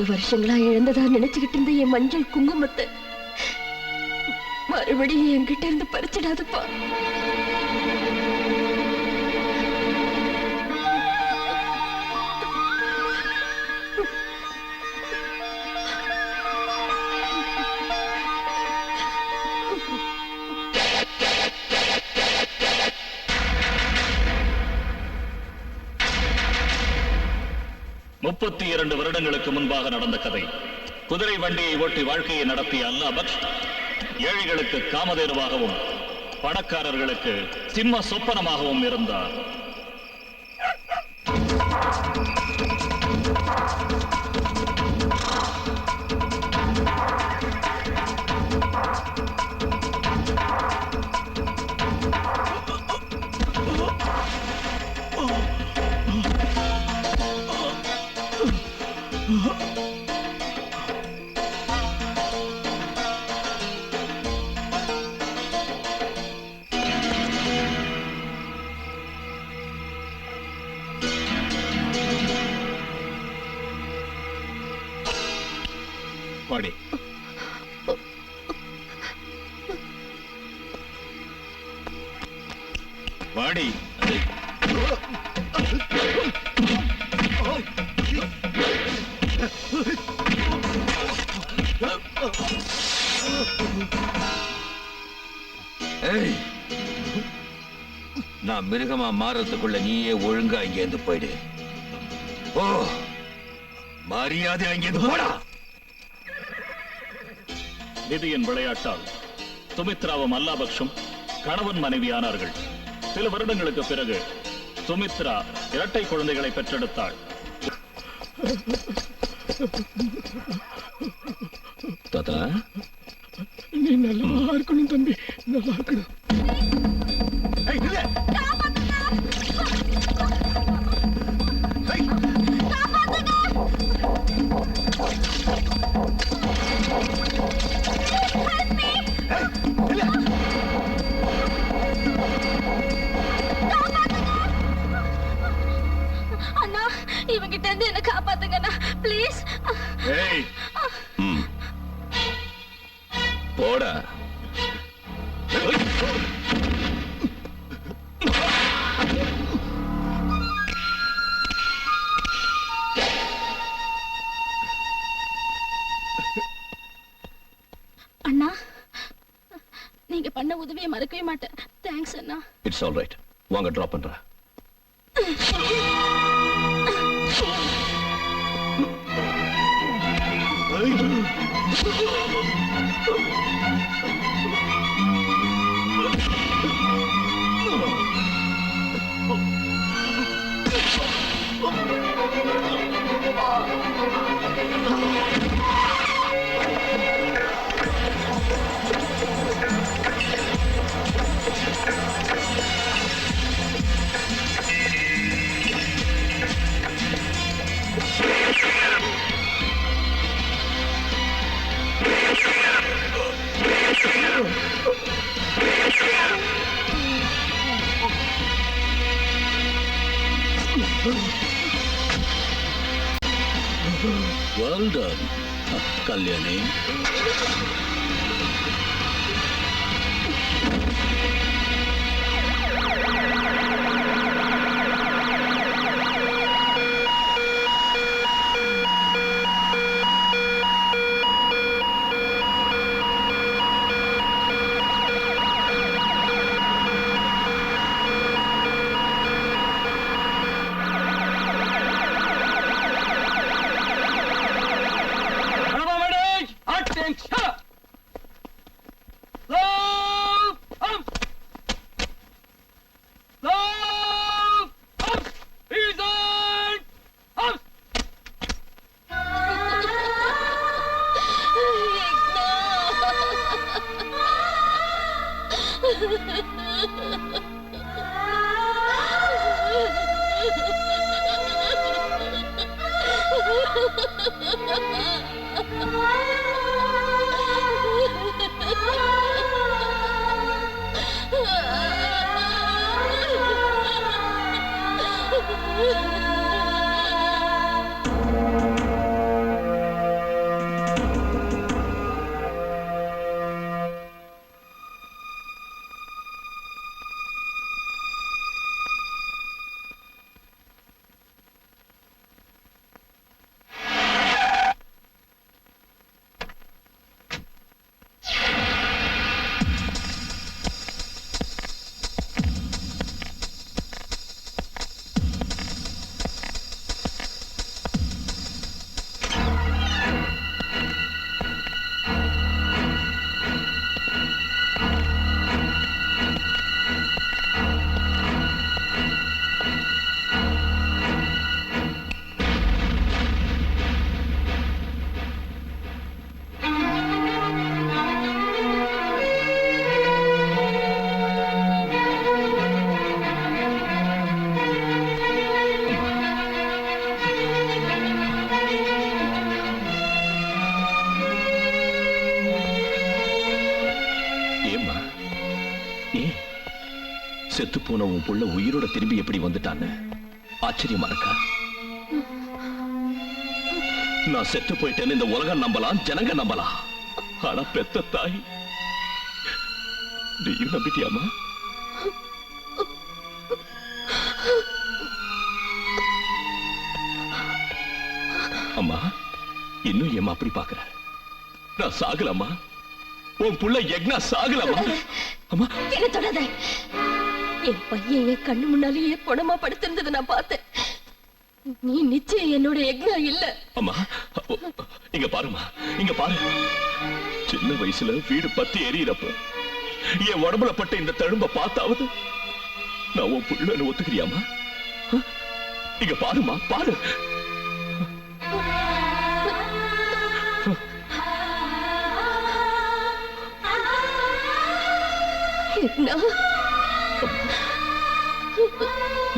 வருஷங்களா இழந்ததா நினைச்சுக்கிட்டு இருந்த என் மஞ்சள் குங்குமத்தை மறுபடியும் என்கிட்ட இருந்து பறிச்சிடாதுப்பா. முப்பத்தி 2 வருடங்களுக்கு முன்பாக நடந்த கதை. குதிரை வண்டியை ஓட்டி வாழ்க்கையை நடத்திய அல்லா பக்ஷ் ஏழைகளுக்கு காமதேனுவாகவும் பணக்காரர்களுக்கு சிம்ம சொப்பனமாகவும் இருந்தார். வாடி. வாடி. நான் மிருகமா மாறதுக்குள்ள நீயே ஒழுங்கா இங்கேருந்து போயிடு. ஓ, மரியாதை அங்கேருந்து போடா. விதியின் விளையாட்டால் சுமித்ராவும் அல்லாபக்ஷும் கணவன் மனைவியானார்கள். சில வருடங்களுக்கு பிறகு சுமித்ரா இரட்டை குழந்தைகளை பெற்றெடுத்தாள். தாத்தா, நீ நல்லா இருக்கணும் தம்பி, நல்லா இருக்கணும். அண்ணா, இவங்கிட்ட இருந்து என்ன காப்பாத்துங்கண்ணா, பிளீஸ். போடா. அண்ணா, நீங்க பண்ண உதவியை மறக்கவே மாட்டேன். Thanks Anna. It's all right. வாங்க, டிராப் பண்றேன். Well done Kalyani. செத்து போன உன் புள்ள உயிரோட திரும்பி எப்படி வந்துட்டான்னு ஆச்சரியமா இருக்கா? நான் செத்து போயிட்டேன்னு இந்த உலகம் நம்பலாம், ஜனங்க நம்பலாம். ஆனா பெத்த தாய் நீயும் நம்பிட்டியாமா? அம்மா இன்னும் ஏமா அப்படி பாக்குற? நான் சாகலம்மா, உன் புள்ள யக்னா சாகலம்மா. அம்மா என்ன தொடாத. என் பையன் என் கண்ணு முன்னாலேயே பணமா படுத்திருந்தது நான் பார்த்தேன். நீ நிச்சயம் என்னோட யக்னா இல்ல. அம்மா இங்க பாருமா, இங்க பாரு. சின்ன வயசுல வீடு பத்தி எரியறப்ப என் உடம்புல பட்ட இந்த தழும்ப பார்த்தாவது நான் உன் புள்ளன்னு ஒத்துக்கிறியாமா? இங்க பாருமா, பாரு.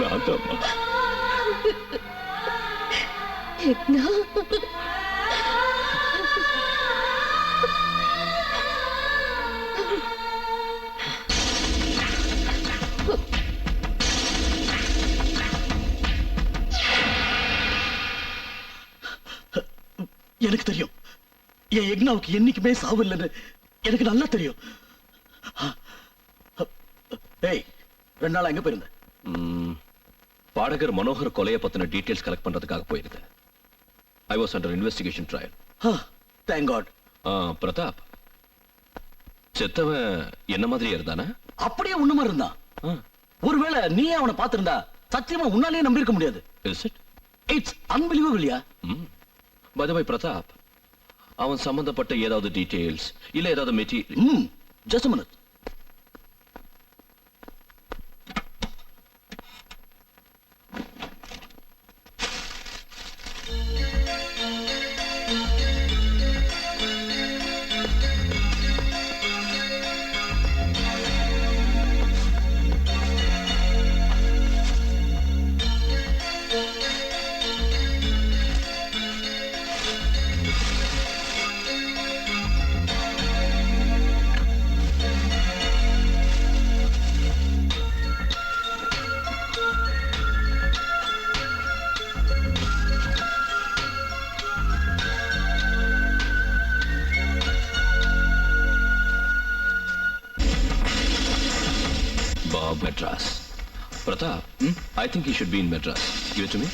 நான் தான்மா. எனக்கு தெரியும் என் யக்னாவுக்கு என்னைக்குமே சாவு இல்லைன்னு எனக்கு நல்லா தெரியும். ஏய், 2 நாளா எங்க போயிருந்த? பாடகர் மனோகர் கொலையை பத்தின டீடைல்ஸ் கலெக்ட் பண்றதுக்காக போயிருந்தேன். I was under investigation trial. Thank God. Pratap செத்தவன் என்ன மாதிரி இருந்தானே? அப்படியே உன்ன மாதிரி இருந்தான். ஒருவேளை நீயே அவனை பார்த்திருந்தா சத்தியமா உன்னாலேயே நம்பி இருக்க முடியாது. Is it? It's unbelievable. By the way, Pratap அவன் சம்பந்தப்பட்ட ஏதாவது டீடைல்ஸ் இல்ல ஏதாவது material? Just a minute. Madras. Pratap, I think he should be in Madras. Give it to me.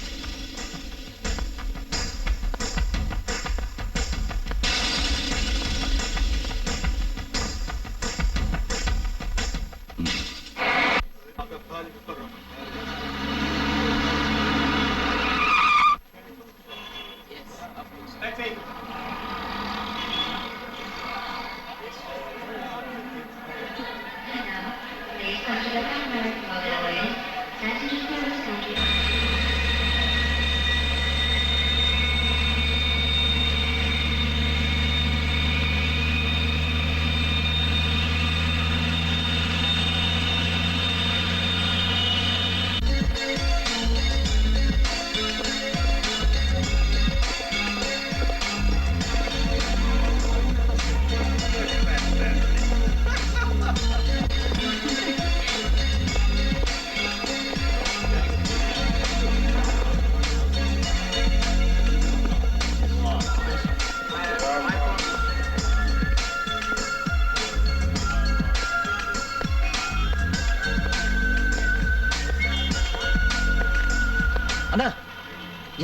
அண்ணா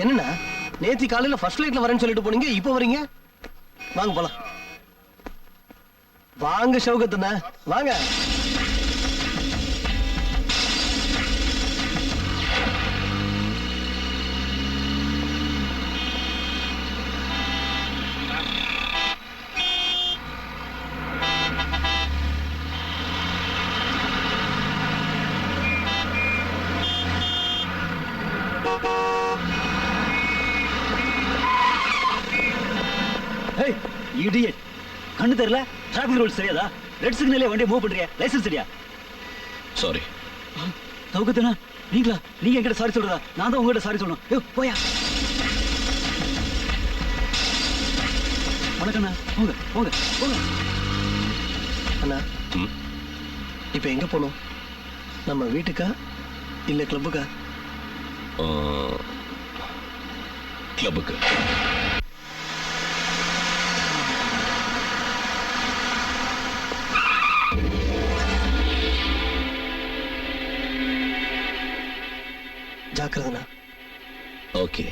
என்னண்ணா நேத்தி காலையில ஃபர்ஸ்ட் ஃளைட்ல வரேன்னு சொல்லிட்டு போனீங்க இப்போ வரீங்க வாங்க போலாம் வாங்க ஷௌகத்தண்ணா வாங்க Hey, idiot. கண்ணு தெரியல டிராஃபிக் ரூல்ஸ் தெரியாதா? ரெட் சிக்னல்ல வண்டியை மூவ் பண்றியா? லைசென்ஸ் சரியா? Sorry. சௌகத்தனா நீங்க என்கிட்ட சாரி சொல்றதா? நான் தான் உங்ககிட்ட சாரி சொல்லணும். ஏய் போயா. வணக்கண்ணா. போங்க. அண்ணா இப்போ எங்க போகணும்? நம்ம வீட்டுக்கா இல்ல கிளப்புக்கா? கிளப்புக்கு. ஜாக்கிரதண்ணா. ஓகே.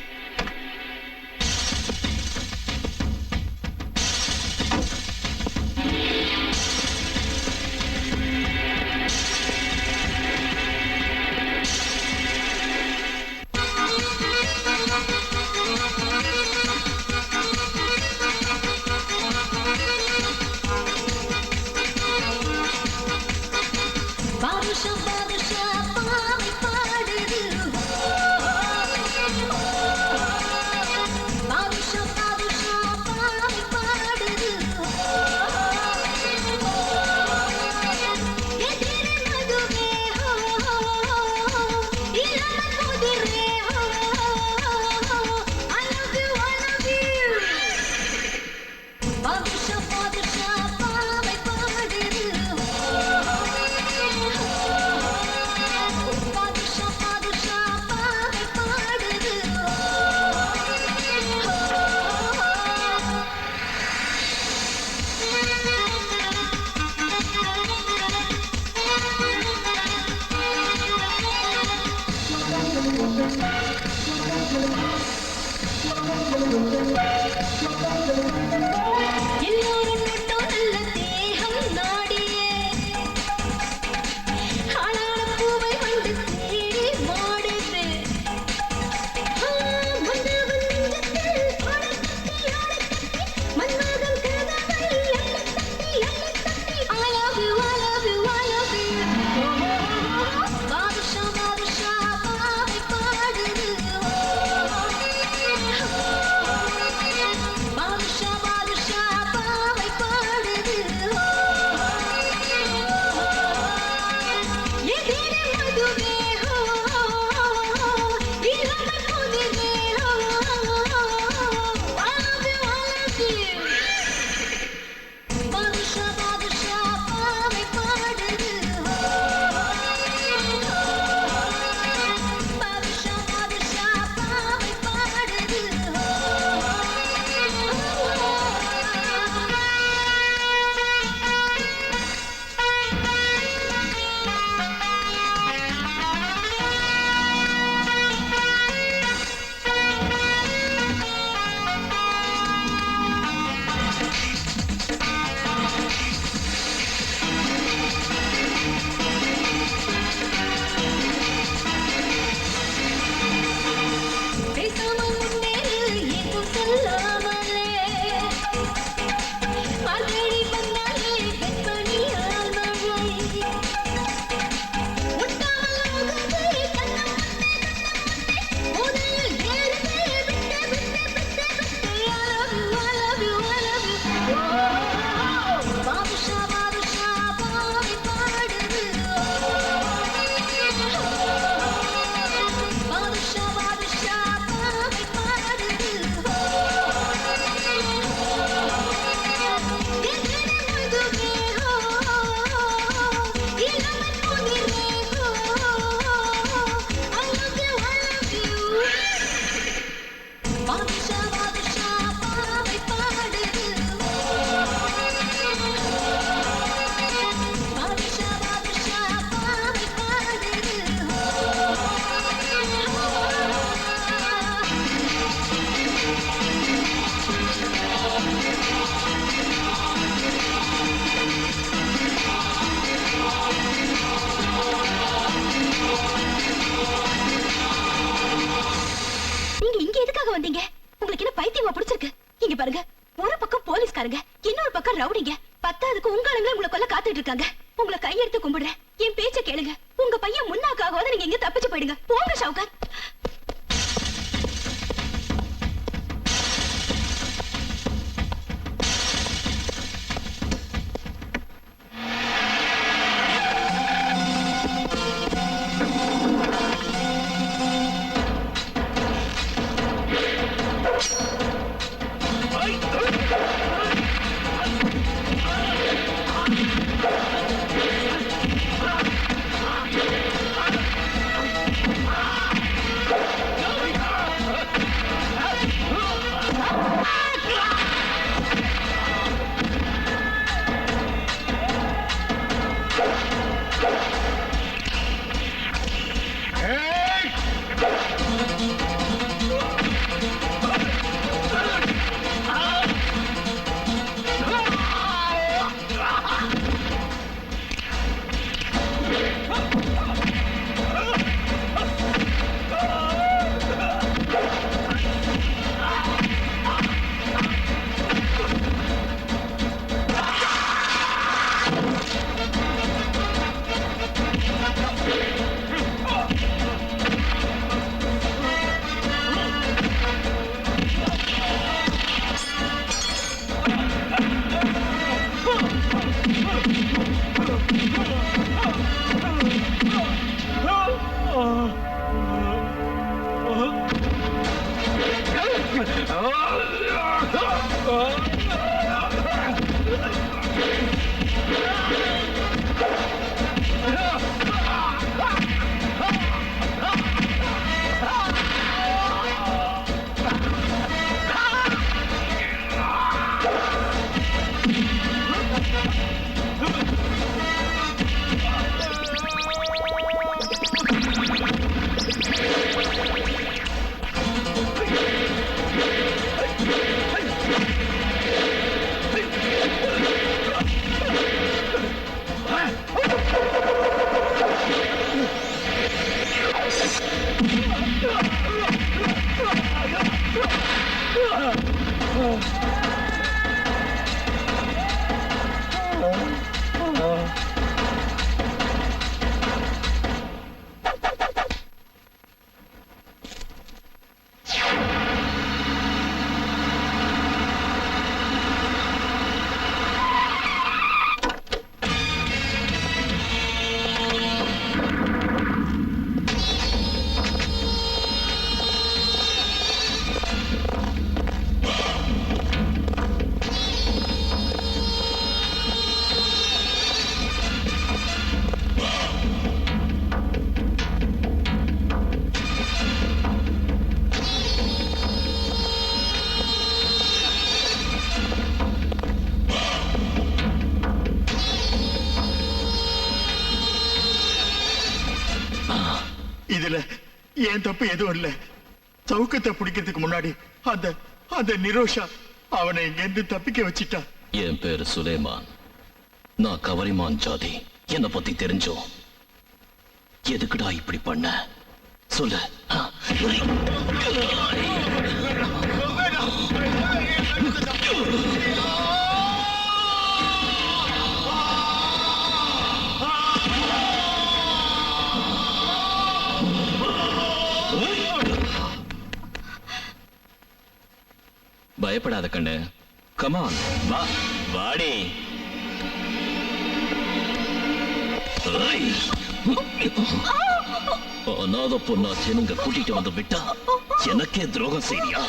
Shaba நீங்க இங்க எதுக்காக வந்தீங்க? உங்களுக்கு என்ன பைத்தியமா பிடிச்சிருக்கு? இங்க பாருங்க, ஒரு பக்கம் போலீஸ்காரங்க, இன்னொரு பக்கம் ரவுடிங்க, பத்தாவதுக்கு உங்க ஆளுங்க உங்களை கொல்ல காத்துட்டு இருக்காங்க. உங்களை கையெடுத்து கும்பிடுறேன், என் பேச்ச கேளுங்க. உங்க பையன் முன்னாக்காக நீங்க இங்க தப்பிச்சு போயிடுங்க. போங்க ஷவுகார். இதுல ஏன் தப்பு எதுவும் இல்ல. சவுக்கத்தை பிடிக்கிறதுக்கு முன்னாடி அந்த அந்த நிரோஷா அவனை இங்கிருந்து தப்பிக்க வச்சிட்டா. என் பேரு சுலைமான். நான் கவரிமான் ஜாதி. என்னை பத்தி தெரிஞ்சோம். எதுக்குடா இப்படி பண்ண சொல்லு. பயப்படாத கண்ணு. கமான் வா. வாடி. அநாத பொண்ணா ஜனங்க கூட்டிட்டு வந்து விட்டா எனக்கே துரோகம் செய்யா?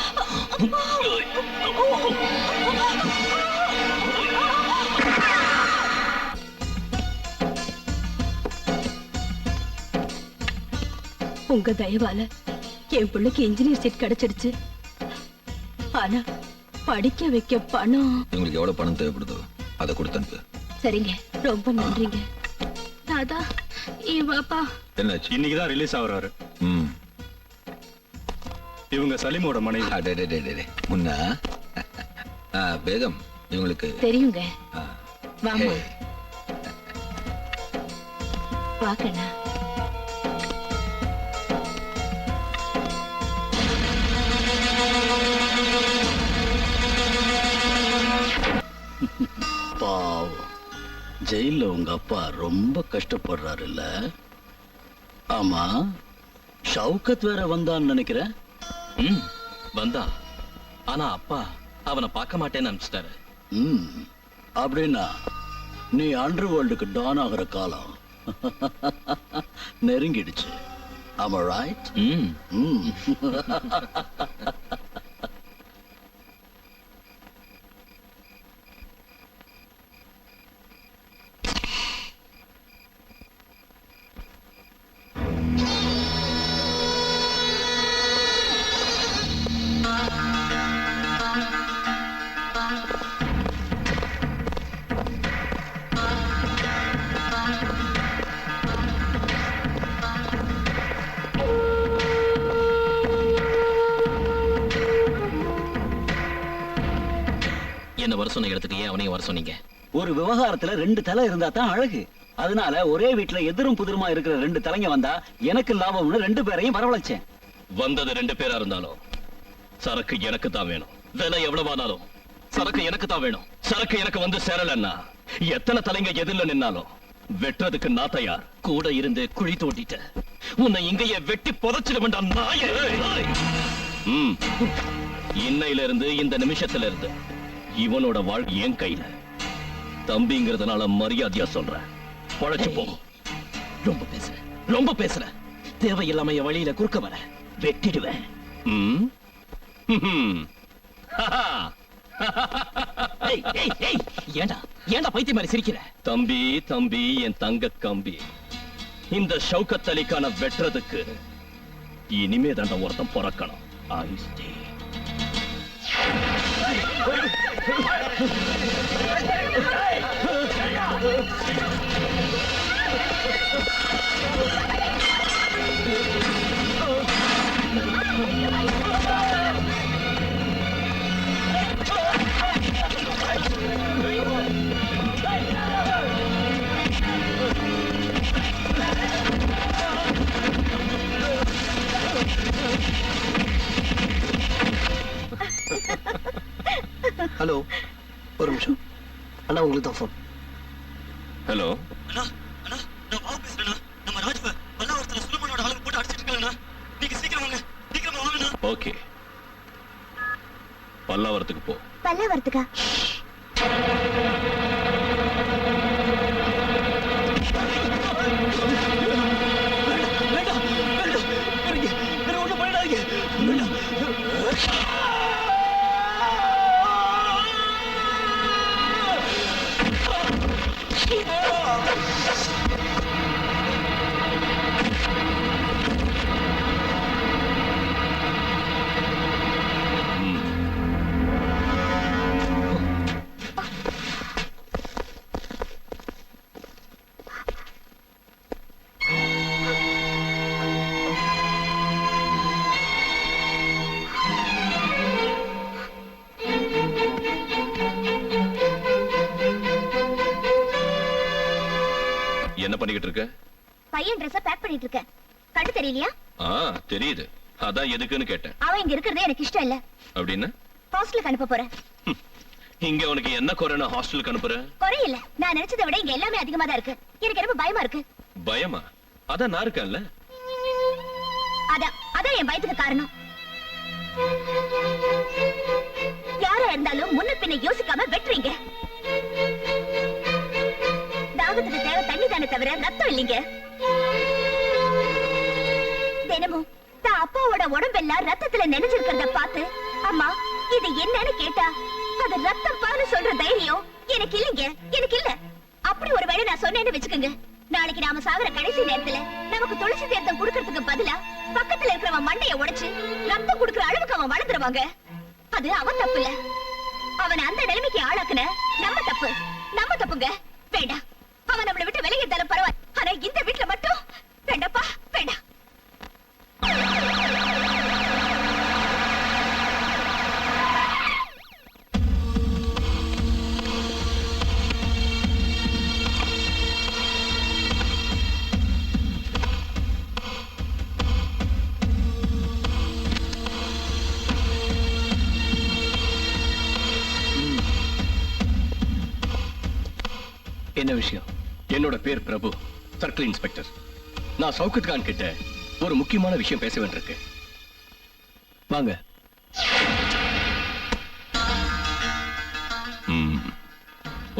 உங்க தயவால என் பிள்ளைக்கு இன்ஜினியர் சீட் கிடைச்சிடுச்சு. ஆனா படிக்க வைக்க பணம். உங்களுக்கு எவ்வளவு பணம் தேவைப்படுதோ அதை கொடுத்து அனுப்பு. சரிங்க, ரொம்ப நன்றிங்க. தாதா இவாப்பா என்னாச்சு? இன்னைக்குதான் ரிலீஸ் ஆகுறாரு. ம். இவங்க சலீமோட மனைவி. அடடடடடே. முன்னா பேகம் இவங்களுக்கு தெரியுங்க. ஆ. வாமா ஹே. வாக்கண்ணா. பாவம், ஜெயில உங்க அப்பா ரொம்ப கஷ்டப்படுறாரு இல்ல? ஆமா, ஷவுகத் வேற வந்தான்னு நினைக்கிறேன். வந்தான். ஆனா அப்பா அவனை பார்க்க மாட்டேன்னு அனுப்பிச்சிட்டாரு. அப்படின்னா நீ அண்டர் வேர்ல்டுக்கு டான் ஆகிற காலம் நெருங்கிடுச்சு. ஆமா, ரைட்? என்ன வர சொன்ன இடத்துக்கு ஏன் அவனையும் வர சொன்னீங்க? ஒரு விவகாரத்துல ரெண்டு தலை இருந்தா தான் அழகு. அதனால ஒரே வீட்டுல எதிரும் புதிருமா இருக்கிற ரெண்டு தலைங்க வந்தா எனக்கு லாபம்னு ரெண்டு பேரையும் வரவழைச்சேன். வந்தது 2 பேரா இருந்தாலும் சரக்கு எனக்கு தான் வேணும். விலை எவ்வளவானாலும் சரக்கு எனக்கு தான் வேணும். சரக்கு எனக்கு வந்து சேரலன்னா எத்தனை தலைங்க எதிரில நின்னாலும் வெட்டுறதுக்கு நான் தயார். கூட இருந்து குழி தோண்டிட்ட உன்னை இங்கேயே வெட்டி புதைச்சிட வேண்டாம் நாயே. ம். இன்னையில இருந்து இந்த நிமிஷத்துல இருந்து இவனோட வாழ்க்கை என் கையில. தம்பிங்கிறதுனால மரியாதையா சொல்றேன், பழச்சு போ. ரொம்ப பேசுற. தேவையில்லாம என் வழியில குறுக்க வர வெட்டிடுவேன். ம். ஏண்டா பைத்திய மாதிரி சிரிக்கிற? தம்பி தம்பி, என் தங்க கம்பி, இந்த ஷவுகத் அலிக்கான வெட்டுறதுக்கு இனிமே தாண்ட ஒருத்தன் பிறக்கணும். ஆயிஸ்டே. ஹலோ, ஒரு நிமிஷம் அண்ணா, உங்களுக்கு தான் போன். ஹலோ. அண்ணா, அண்ணா, நான் பாவம் பேசுறேண்ணா. நம்ம ராஜுவ பல்லாவரத்துல சுலமனோட ஆளுங்க போட்டு அடிச்சிட்டு இருக்காங்கண்ணா. நீங்க சீக்கிரம் வாங்க, சீக்கிரமா வாங்கண்ணா. ஓகே, பல்லாவரத்துக்கு போ. பல்லாவரத்துக்கா? என்ன பண்ணிக்கிட்டு இருக்க? பையன் ட்ரெஸ் பேக் பண்ணிட்டு இருக்கேன். கண்டு தெரியலையா? தெரியுது. அதான் எதுக்குன்னு கேட்டேன். அவன் இங்க இருக்கிறதே எனக்கு இஷ்டம் இல்ல. அப்படின்னா ஹாஸ்டலுக்கு அனுப்ப போறேன். இங்க உனக்கு என்ன குறைன்னு ஹாஸ்டலுக்கு அனுப்புற? குறை இல்ல, நான் நினைச்சதை விட இங்க எல்லாமே அதிகமா தான் இருக்கு. எனக்கு ரொம்ப பயமா இருக்கு. பயமா? அதான் நான் இருக்கேன்ல. அதான் என் பயத்துக்கு காரணம். யாரா இருந்தாலும் முன்ன பின்ன யோசிக்காம வெட்டுறீங்க. தாகத்துக்கு தேவை தண்ணி தானே தவிர ரத்தம் இல்லைங்க. தினமும் தான் அப்பாவோட உடம்பெல்லாம் ரத்தத்துல நினைஞ்சிருக்கிறத பார்த்து அம்மா இது என்னன்னு கேட்டா அது ரத்தம் பாரு சொல்ற தைரியம் எனக்கு இல்லைங்க, எனக்கு இல்ல. அப்படி ஒரு வேளை நான் சொன்னேன்னு வச்சுக்கோங்க, நாளைக்கு நாம சாகுற கடைசி நேரத்துல நமக்கு துளசி தீர்த்தம் குடுக்கறதுக்கு பதிலா பக்கத்துல இருக்கிறவன் மண்டைய உடைச்சு ரத்தம் குடுக்கற அளவுக்கு அவன் வளர்ந்துருவாங்க. அது அவன் தப்பு இல்ல. அவனை அந்த நிலைமைக்கு ஆளாக்குன நம்ம தப்பு. நம்ம தப்புங்க. வேண்டாம், அவன் நம்மளை விட்டு விலகி இருந்தாலும் பரவாயில்ல. ஆனா இந்த வீட்டுல மட்டும் வேண்டாப்பா, வேண்டாம். என்ன விஷயம்? என்னோட பேர் பிரபு, சர்க்கிள் இன்ஸ்பெக்டர். நான் சௌகத் கான் கிட்ட ஒரு முக்கியமான விஷயம் பேச வேண்டியிருக்கு. வாங்க.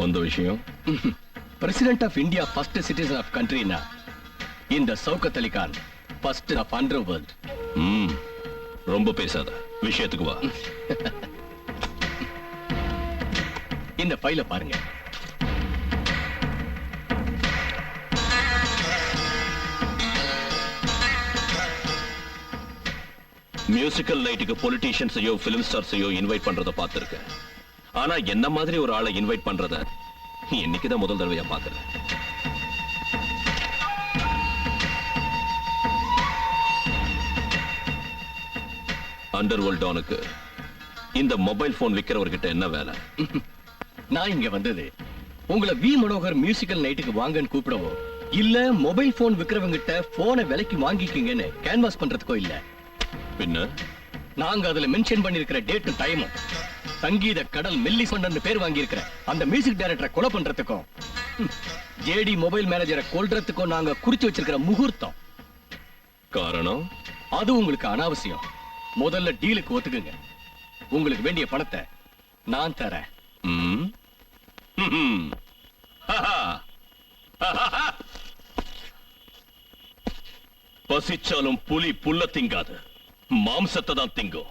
அந்த விஷயம் president of India first citizen of கண்ட்ரினா இந்த Shaukat Ali Khan first of underworld. ரொம்ப பேசாத, விஷயத்துக்கு வா. இந்த ஃபைல பாருங்க. மியூசிக்கல் நைட்டுக்கு பொலிட்டீஷியன்ஸையோ பிலிம் ஸ்டார்ஸையோ இன்வைட் பண்றத பார்த்திருக்கேன். ஆனா என்ன மாதிரி ஒரு ஆளை இன்வைட் பண்றத இன்னைக்குதான் முதல் தடவையா பார்க்கிறேன். அண்டர்வேர்ல்ட் டானுக்கு இந்த மொபைல் போன் விக்கிறவர்கிட்ட என்ன வேலை? நான் இங்க வந்தது உங்களை வி மனோகர் மியூசிக்கல் நைட்டுக்கு வாங்கன்னு கூப்பிடவோ இல்ல மொபைல் போன் விக்கிறவங்கிட்ட போனை விலைக்கு வாங்கிக்கிங்கன்னு கேன்வாஸ் பண்றதுக்கோ இல்ல. பின்ன நாங்க அதுல மென்ஷன் பண்ணிருக்கிற டேட் டைம் சங்கீத கடல் மெல்லிசொண்டன்னு பேர் வாங்கி இருக்கிற அந்த மியூசிக் டைரக்டரை கொலை பண்றதுக்கும் ஜேடி மொபைல் மேனேஜரை கொல்றதுக்கும் நாங்க குறிச்சு வச்சிருக்கிற முகூர்த்தம். காரணம் அது உங்களுக்கு அனாவசியம். முதல்ல டீலுக்கு ஒத்துக்குங்க. உங்களுக்கு வேண்டிய பணத்தை நான் தரேன். பசிச்சாலும் புலி புல்ல திங்காது, மாம்சத்தை தான் திங்கும்.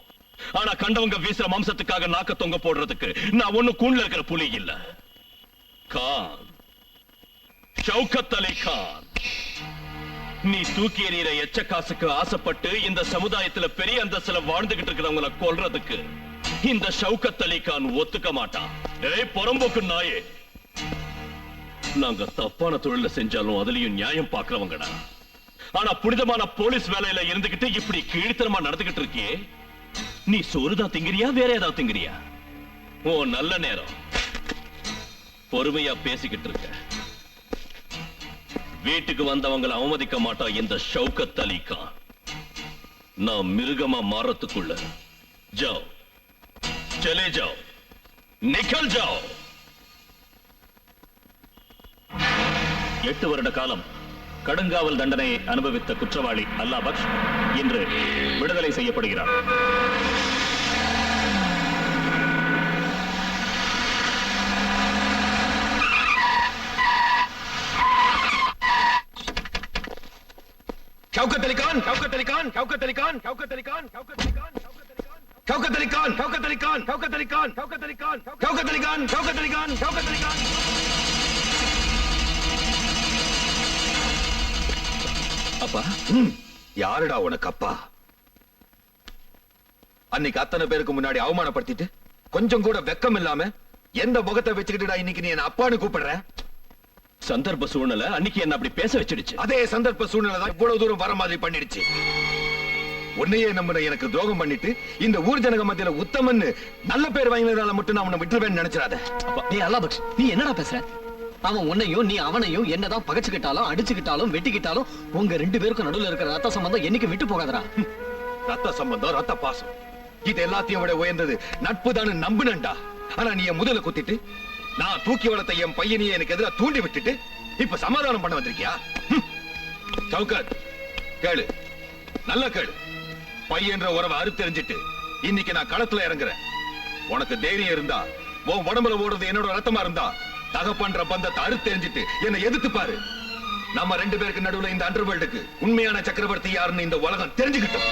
ஆனா கண்டவங்க வீசுற மாம்சத்துக்காக நாக்க தொங்க போடுறதுக்கு நான் ஒண்ணு கூண்ல இருக்கிற புலி இல்ல. கான், ஷௌகத் அலி கான், நீ தூக்கி எறிகிற எச்ச காசுக்கு ஆசைப்பட்டு இந்த சமுதாயத்துல பெரிய அந்தஸ்துல வாழ்ந்துகிட்டு இருக்கிறவங்களை கொல்றதுக்கு இந்த ஷௌகத் அலி கான் ஒத்துக்க மாட்டான். ஏய் புறம்போக்கு நாயே, நாங்க தப்பான தொழில செஞ்சாலும் அதுலயும் நியாயம் பாக்குறவங்கடா. ஆனா புனிதமான போலீஸ் வேலையில இருந்துகிட்டு இப்படி கீழ்த்தனமா நடந்துகிட்டு இருக்கியே, நீ சோறுதான் திங்கிறியா வேற ஏதாவது திங்கிறியா? ஓ நல்ல நேரம், பொறுமையா பேசிக்கிட்டு இருக்க. வீட்டுக்கு வந்தவங்களை அவமதிக்க மாட்டா இந்த ஷௌகத் அலி கான். நான் மிருகமா மாறத்துக்குள்ள ஜாவ், चले जाओ, निकल जाओ. 8 வருட காலம் கடுங்காவல் தண்டனையை அனுபவித்த குற்றவாளி அல்லா பக்ஷ் இன்று விடுதலை செய்யப்படுகிறார். शौकत अली खान, शौकत अली खान, शौकत अली खान, शौकत अली खान, शौकत अली खान, शौकत अली खान, शौकत अली खान, शौकत अली खान, शौकत अली खान, शौकत अली खान, शौकत अली खान, शौकत अली खान. அப்பா, யாருடா உனக்கு அப்பா? அன்னைக்கு அத்தனை பேருக்கு முன்னாடி அவமானப்படுத்திட்டு கொஞ்சம் கூட வெக்கம் இல்லாம எந்த முகத்தை வச்சுக்கிட்டுடா இன்னைக்கு நீ என்ன அப்பான்னு கூப்பிடுற? சந்தர்ப்ப சூழ்நிலை அன்னைக்கு என்ன அப்படி பேச வச்சிடுச்சு. அதே சந்தர்ப்ப சூழ்நிலை தான் இவ்வளவு தூரம் வர மாதிரி பண்ணிடுச்சு. உன்னையே நம்பின எனக்கு துரோகம் பண்ணிட்டு இந்த ஊர் ஜனக மத்தியில உத்தமன்னு நல்ல பேர் வாங்கினதால மட்டும் நான் உன்னை விட்டுருவேன்னு நினைச்சிடாத. டேய் அல்லா பக்ஷ், நீ என்னடா பேசுற? அவன் உன்னையும் நீ அவனையும் என்னதான் பகைச்சுக்கிட்டாலும் அடிச்சுக்கிட்டாலும் வெட்டிக்கிட்டாலும் உங்க 2 பேருக்கும் நடுவுல இருக்கிற ரத்த சம்பந்தம் என்னைக்கு விட்டு போகாதடா. ரத்த சம்பந்தம், ரத்த பாசம், இது எல்லாத்தையும் விட உயர்ந்தது நட்பு தான் நம்புனண்டா. ஆனா நீ என் முதல குத்திட்டு நான் தூக்கி வளர்த்த என் பையனையே எனக்கு எதிராக தூண்டி விட்டுட்டு இப்ப சமாதானம் பண்ண வந்திருக்கியா? சௌகத், கேளு, நல்ல கேளு. பையன்ற உறவை அறுத்தெறிஞ்சிட்டு இன்னைக்கு நான் களத்துல இறங்குறேன். உனக்கு தைரியம் இருந்தா, உன் உடம்புல ஓடுறது என்னோட ரத்தமா இருந்தா, தகப்பன்ற பந்தத்தை அறுத்தெறிஞ்சிட்டு என்னை எதிர்த்து பாரு. நம்ம 2 பேருக்கு நடுவுல இந்த அண்டர்வேல்டுக்கு உண்மையான சக்கரவர்த்தி யாருன்னு இந்த உலகம் தெரிஞ்சுக்கிட்டோம்.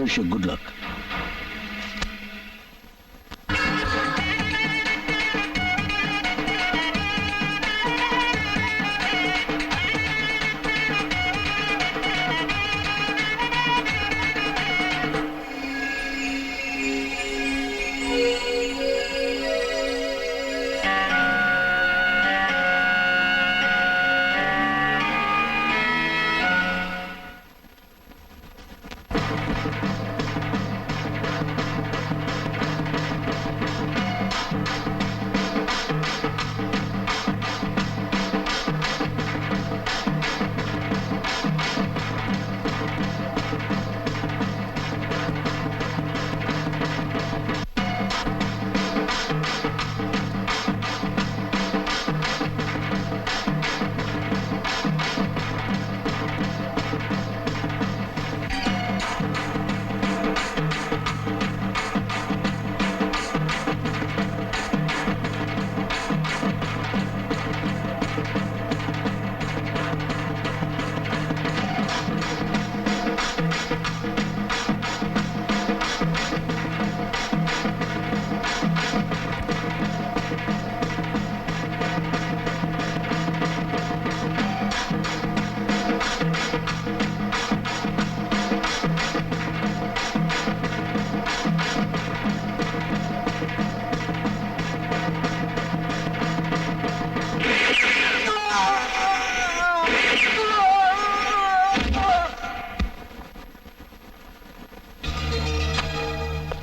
Wish you good luck.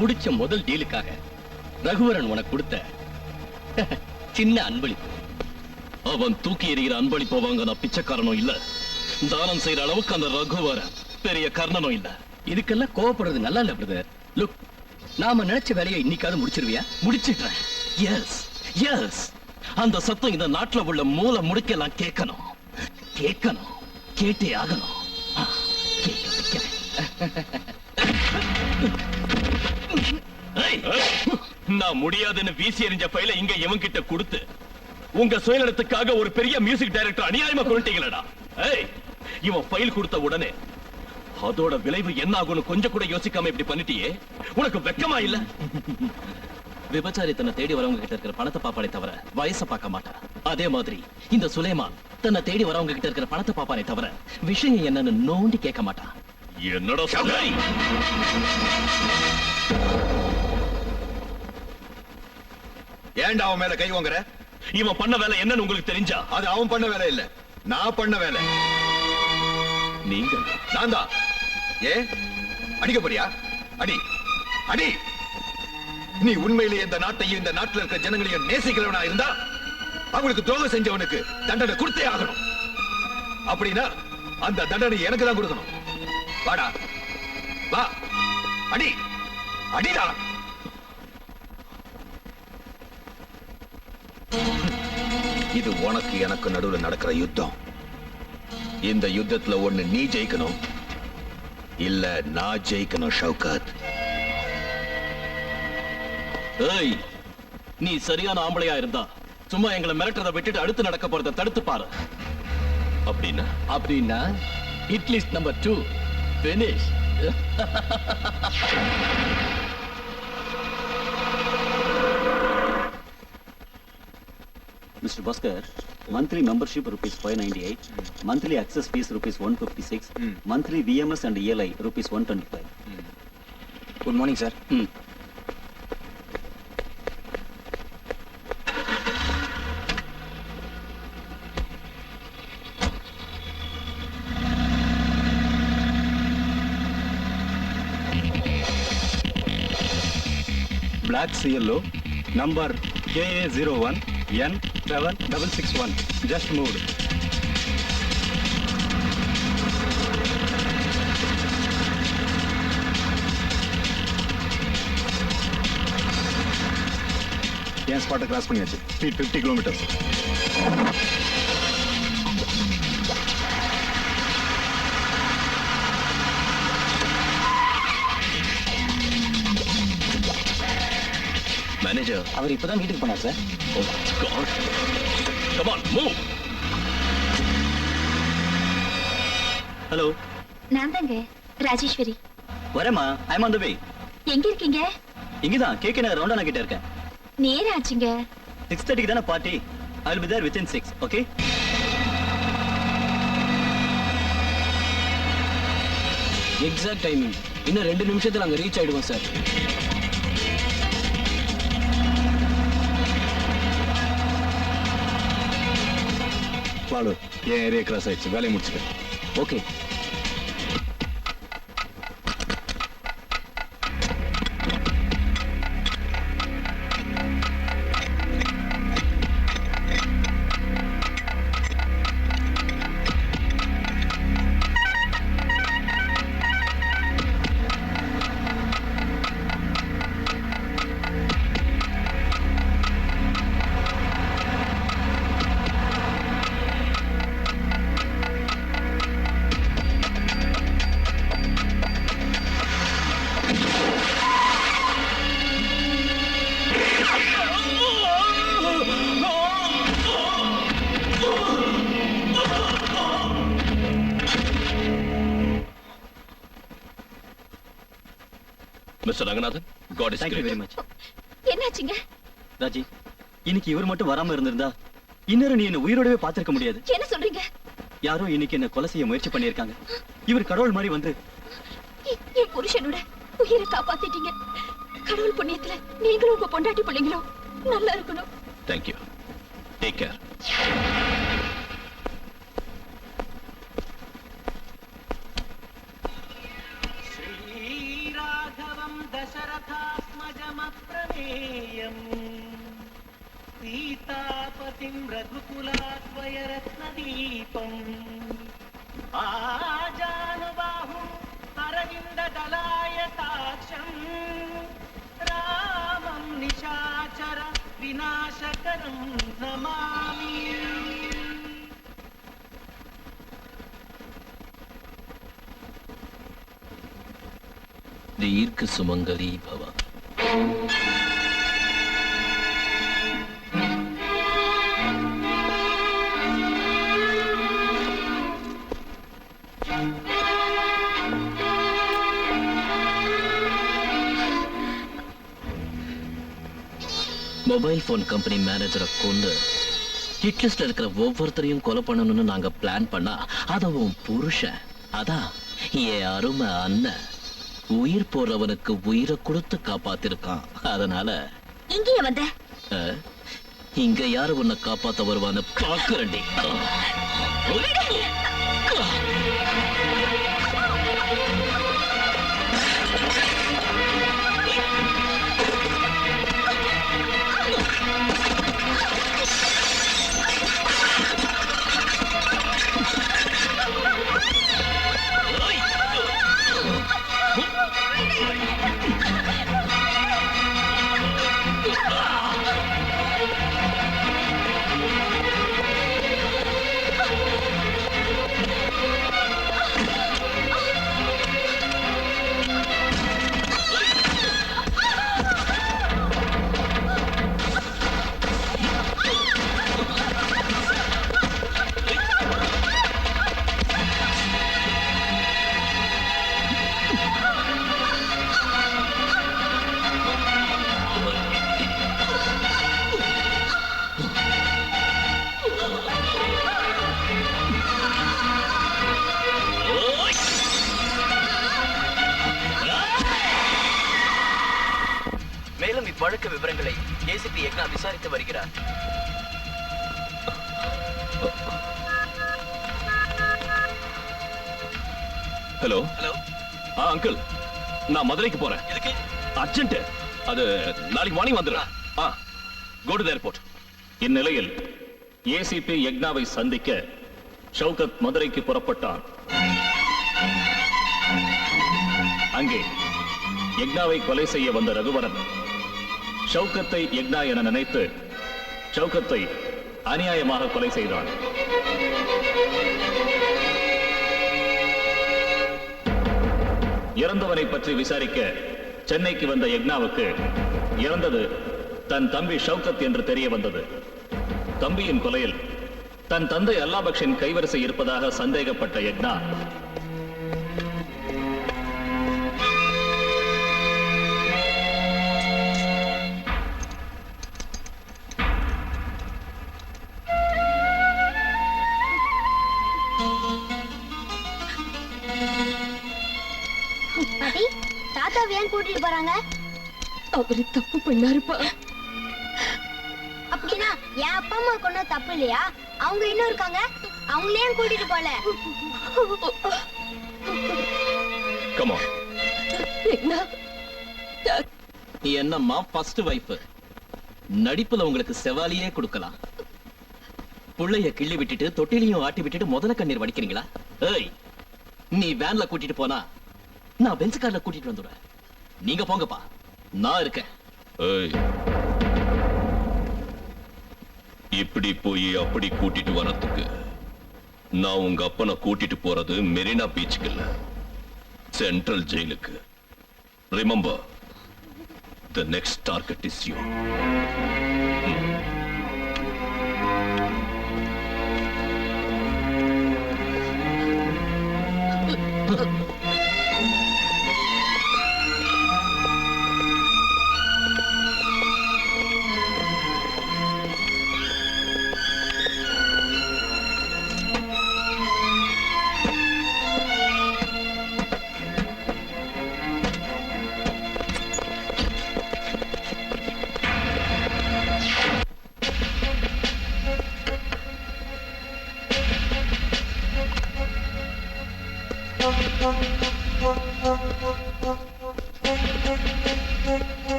முடிச்ச முதல் டீலுக்காக ரகுவரன் உனக்கு கொடுத்த சின்ன அன்பளிப்பு. அவன் தூக்கி எறிகிற அன்பளிப்பை வாங்க நான் பிச்சைக்காரனும் இல்ல, தானம் செய்யற அளவுக்கு அந்த ரகுவரன் பெரிய கர்ணனும் இல்ல. இதுக்கெல்லாம் கோவப்படுறது நல்லா இல்ல பிரதர். லுக், நாம நினைச்ச வேலையை இன்னைக்காவது முடிச்சிருவியா? முடிச்சிட்டேன். எஸ் எஸ், அந்த சத்தம் இந்த நாட்டுல உள்ள மூல முடுக்கெல்லாம் கேட்கணும், கேட்கணும், கேட்டே ஆகணும். கேட்க வைக்கிறேன். நான் முடியாதுன்னு வீசி எறிஞ்ச ஃபைல இங்க இவன் கிட்ட கொடுத்து உங்க சுயநலத்துக்காக ஒரு பெரிய மியூசிக் டைரக்டர் அநியாயமா கொண்டுட்டீங்களடா. இவன் ஃபைல் கொடுத்த உடனே அதோட விளைவு என்ன ஆகும்னு கொஞ்சம் கூட யோசிக்காம இப்படி பண்ணிட்டியே, உனக்கு வெக்கமா இல்ல? விபச்சாரி தன்னை தேடி வரவங்க கிட்ட இருக்கிற பணத்தை பாப்பானே தவிர வயசை பார்க்க மாட்டான். அதே மாதிரி இந்த சுலைமான் தன்னை தேடி வரவங்க கிட்ட இருக்கிற பணத்தை பாப்பானே தவிர விஷயம் என்னன்னு நோண்டி கேட்க மாட்டான். என்னடா சொல்ற? ஏன்டா அவன் மேல கை வாங்குற? இவன் பண்ண வேலை என்னன்னு உங்களுக்கு தெரிஞ்சா? அது அவன் பண்ண வேலை இல்ல, நான் பண்ண வேலை. நீங்க? நான் தான். ஏ அடிக்க போறியா? அடி அடி. நீ உண்மையிலேயே இந்த நாட்டையும் இந்த நாட்டில் இருக்க ஜனங்களையும் நேசிக்கிறவனா இருந்தா அவங்களுக்கு துரோகம் செஞ்சவனுக்கு தண்டனை கொடுத்தே ஆகணும். அப்படின்னா அந்த தண்டனை எனக்கு தான் கொடுக்கணும். வாடா வா, அடி அடிடா. இது உனக்கு எனக்கு நடுவில் நடக்கிற யுத்தம். இந்த யுத்தத்துல ஒண்ணு நீ ஜெயிக்கணும், இல்ல நான் ஜெயிக்கணும். ஷௌகத், ஏய், நீ சரியான ஆம்பளையா இருந்தா சும்மா எங்களை மிரட்டுறதை விட்டுட்டு அடுத்து நடக்க போறதை தடுத்து பாரு. அப்படின்னா அப்படின்னா hit list number 2 finish. Mr. Bhaskar, monthly membership rupees 598, monthly access fees rupees 156, monthly VMS and ELI rupees 125. Good morning, sir. Black CLO, number KA01 N7661. Just moved. N ஸ்பாட்டை cross பண்ணியாச்சு. Speed 50 kilometres. மேனேஜர் அவர் இப்பதான் வீட்டுக்கு போனார் sir. Oh God. Come on, move. Hello. நான் தாங்க ராஜேஸ்வரி. வரேம்மா, I'm on the வே. எங்க இருக்கீங்க? இங்கதான் கேகே நகர் ரவுண்டானா கிட்ட இருக்கேன். நேரா ஆச்சுங்க. 6:30 தான party. I will be there within 6, okay? Exact timing. இன்னும் 2 நிமிஷத்துல அங்க ரீச் ஆயிடுவோம் சார். பாலு, என் ஏரியா கிராஸ் ஆயிடுச்சு, வேலையை முடிச்சுக்க. Okay. Mister Ranganathan, God is Thank you great. very much. என்னாச்சுங்க? ராஜி, இன்னைக்கு இவர் மட்டும் வராம இருந்திருந்தா இன்னொரு நீ என்ன உயிரோடவே பார்த்திருக்க முடியாது. என்ன சொல்றீங்க? யாரோ இன்னைக்கு என்ன கொலை செய்ய முயற்சி பண்ணியிருக்காங்க. இவர் கடவுள் மாதிரி வந்து என் புருஷனோட உயிரை காப்பாத்திட்டீங்க. கடவுள் புண்ணியத்துல நீங்களும் உங்க பொண்டாட்டி பிள்ளைங்களும் நல்லா இருக்கணும். Thank you. Take care. श्रीराघवं दशरथात्मजमप्रमेयम् सीतापतिं रघुकुलाद्वयरत्नदीपम् आजानुबाहुम् अरविन्ददलायताक्षम् रामं निशाचर विनाशकरं नमामि. दीर्घ सुमंगली भव. மொபைல் போன் கம்பெனி மேனேஜரை கொண்டு ஹிட் லிஸ்ட்ல இருக்கிற ஒவ்வொருத்தரையும் கொலை பண்ணணும்னு நாங்க பிளான் பண்ணா அத உன் புருஷன், அதான் என் அருமை அண்ணன், உயிர் போறவனுக்கு உயிரை கொடுத்து காப்பாத்திருக்கான். அதனால இங்கேயே வந்த இங்க யாரு உன்னை காப்பாத்த வருவான்னு பாக்குறேன்டி. மேலும் இவ்வழக்கு விவரங்களை ஏசிபி யக்னா விசாரித்து வருகிறார். ஹலோ ஹலோ, அங்கிள், நான் மதுரைக்கு போறேன். எதுக்கு? அர்ஜென்ட். அது நாளைக்கு மார்னிங் வந்துடுறேன். Go to the airport. இந்நிலையில் ஏசிபி யக்னாவை சந்திக்க ஷௌகத் மதுரைக்கு புறப்பட்டான். அங்கே யக்னாவை கொலை செய்ய வந்த ரகுவரன் ஷௌகத்தை யக்னா என நினைத்து ஷௌகத்தை அநியாயமாக கொலை செய்தான். இறந்தவனை பற்றி விசாரிக்க சென்னைக்கு வந்த யக்னாவுக்கு இறந்தது தன் தம்பி ஷௌகத் என்று தெரிய வந்தது. தம்பியின் கொலையில் தன் தந்தை அல்லாபக்ஷின் கைவரிசை இருப்பதாக சந்தேகப்பட்ட யக்னா பாட்டி தாத்தா ஏன் கூட்டிட்டு போறாங்க? அவரு தப்பு பண்ணாருப்பா. அப்படின்னா என் அப்பா அம்மா கொண்ட தப்பு இல்லையா? அவங்க இன்னும் இருக்காங்க, அவங்களே ஏன் கூட்டிட்டு போல? Come on. நீ என்னம்மா ஃபர்ஸ்ட் வைஃப், நடிப்புல உங்களுக்கு செவாலியே கொடுக்கலாம். புள்ளைய கிள்ளி விட்டுட்டு தொட்டிலையும் ஆட்டி விட்டுட்டு முதல்ல கண்ணீர் வடிக்கிறீங்களா? ஏய், நீ வேன்ல கூட்டிட்டு போனா நான் பென்ஸ் கார்ல கூட்டிட்டு வந்துடுறேன். நீங்க போங்கப்பா, நான் இருக்கேன். ஏய், இப்படி போய் அப்படி கூட்டிட்டு வரதுக்கு நான் உங்க அப்பனை கூட்டிட்டு போறது மெரினா பீச்சுக்கு இல்ல, சென்ட்ரல் ஜெயிலுக்கு. Remember, the next target is you.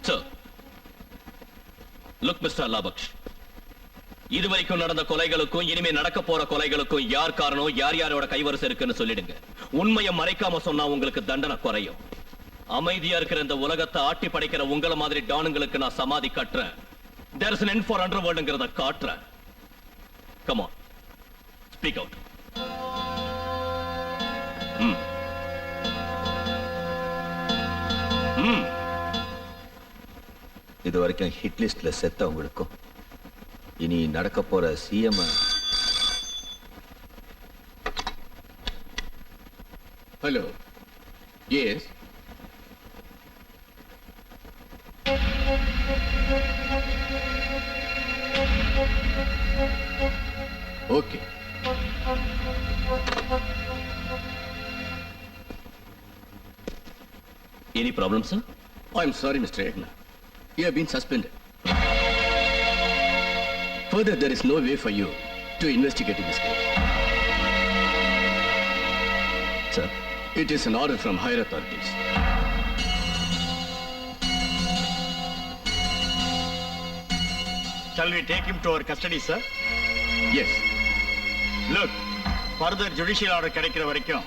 Sir, look, Mr. Allabaksh. இதுவரைக்கும் நடந்த கொலைகளுக்கும் இனிமே நடக்க போற கொலைகளுக்கும் யார் காரணம், யார் யாரோட கைவரிசை இருக்குன்னு சொல்லிடுங்க. உண்மையை மறைக்காம சொன்னா உங்களுக்கு தண்டனை குறையும். அமைதியா இருக்கிற இந்த உலகத்தை ஆட்டி படைக்கிற உங்கள மாதிரி டானுங்களுக்கு நான் சமாதி கட்டுறேன். There is an end for underworldங்கிறத காட்டுறேன். Come on, speak out. இது வரைக்கும் ஹிட் லிஸ்ட்ல செத்தவங்களுக்கும் இனி நடக்க போற CM. Hello, yes, okay. Any problem, sir? I'm sorry, Mr. Egna. You have been suspended. Further, there is no way for you to investigate in this case. Sir, It is an order from higher authorities. Shall we take him to our custody, sir? Yes. Look, further judicial order கிடைக்கிற வரைக்கும்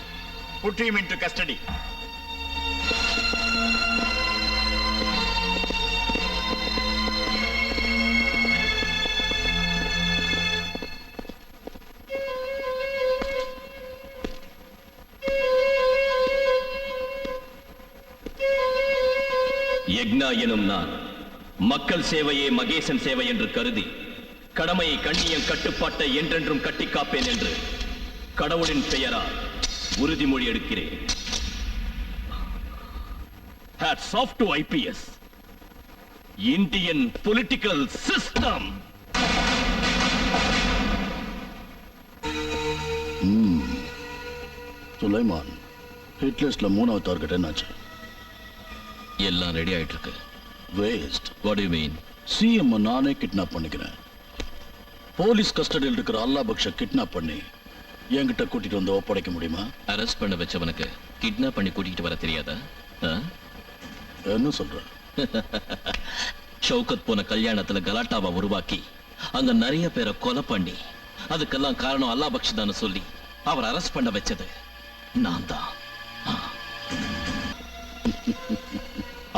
put him into custody. யக்னா எனும் நான் மக்கள் சேவையே மகேசன் சேவை என்று கருதி கடமையை கண்ணியம் கட்டுப்பாட்டை என்றென்றும் கட்டி காப்பேன் என்று கடவுளின் பெயரால் உறுதிமொழி எடுக்கிறேன். Hats off to IPS, Indian political system. Sulaiman, hit லிஸ்ட்ல 3வது டார்கெட் என்னாச்சு? எல்லாம் ரெடி ஆயிட்டு இருக்கு. Waste. What do you mean? CM நானே கிட்னாப் பண்ணிக்கிறேன். போலீஸ் கஸ்டடியில் இருக்கிற அல்லாபக்ஷ கிட்னாப் பண்ணி என்கிட்ட கூட்டிட்டு வந்து ஒப்படைக்க முடியுமா? அரெஸ்ட் பண்ண வச்சவனுக்கு கிட்னாப் பண்ணி கூட்டிட்டு வர தெரியாதா? என்ன சொல்ற? ஷௌகத் போன கல்யாணத்துல கலாட்டாவை உருவாக்கி அங்க நிறைய பேரை கொலை பண்ணி அதுக்கெல்லாம் காரணம் அல்லாபக்ஷ் தான் சொல்லி அவர் அரெஸ்ட் பண்ண வச்சது நான் தான்.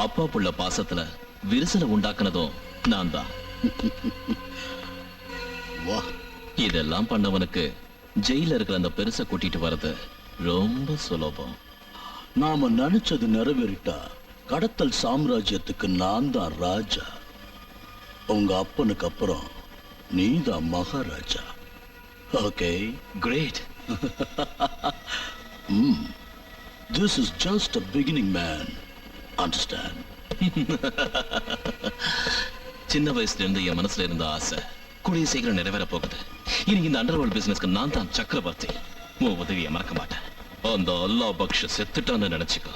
அப்பா புள்ள பாசத்துல விரிசலை உண்டாக்குனதும் நான் தான். இதெல்லாம் பண்ணவனுக்கு ஜெயில இருக்கிற அந்த பெருசை கூட்டிட்டு வர்றது ரொம்ப சுலபம். நாம நினைச்சது நிறைவேறிட்டா கடத்தல் சாம்ராஜ்யத்துக்கு நான் தான் ராஜா. உங்க அப்பனுக்கு அப்புறம் நீ தான் மகாராஜா. Okay, great. This is just a beginning, man. Understand? சின்ன வயசுல இருந்து என் மனசுல இருந்த ஆசை கூடிய சீக்கிரம் நிறைவேற போகுது. இனி இந்த அண்டர்வேர்ல்ட் பிசினஸ்க்கு நான் தான் சக்கரவர்த்தி. உன் உதவியை மறக்க மாட்டேன். அந்த அல்லாஹ் பக்ஷ செத்துட்டான்னு நினைச்சுக்க.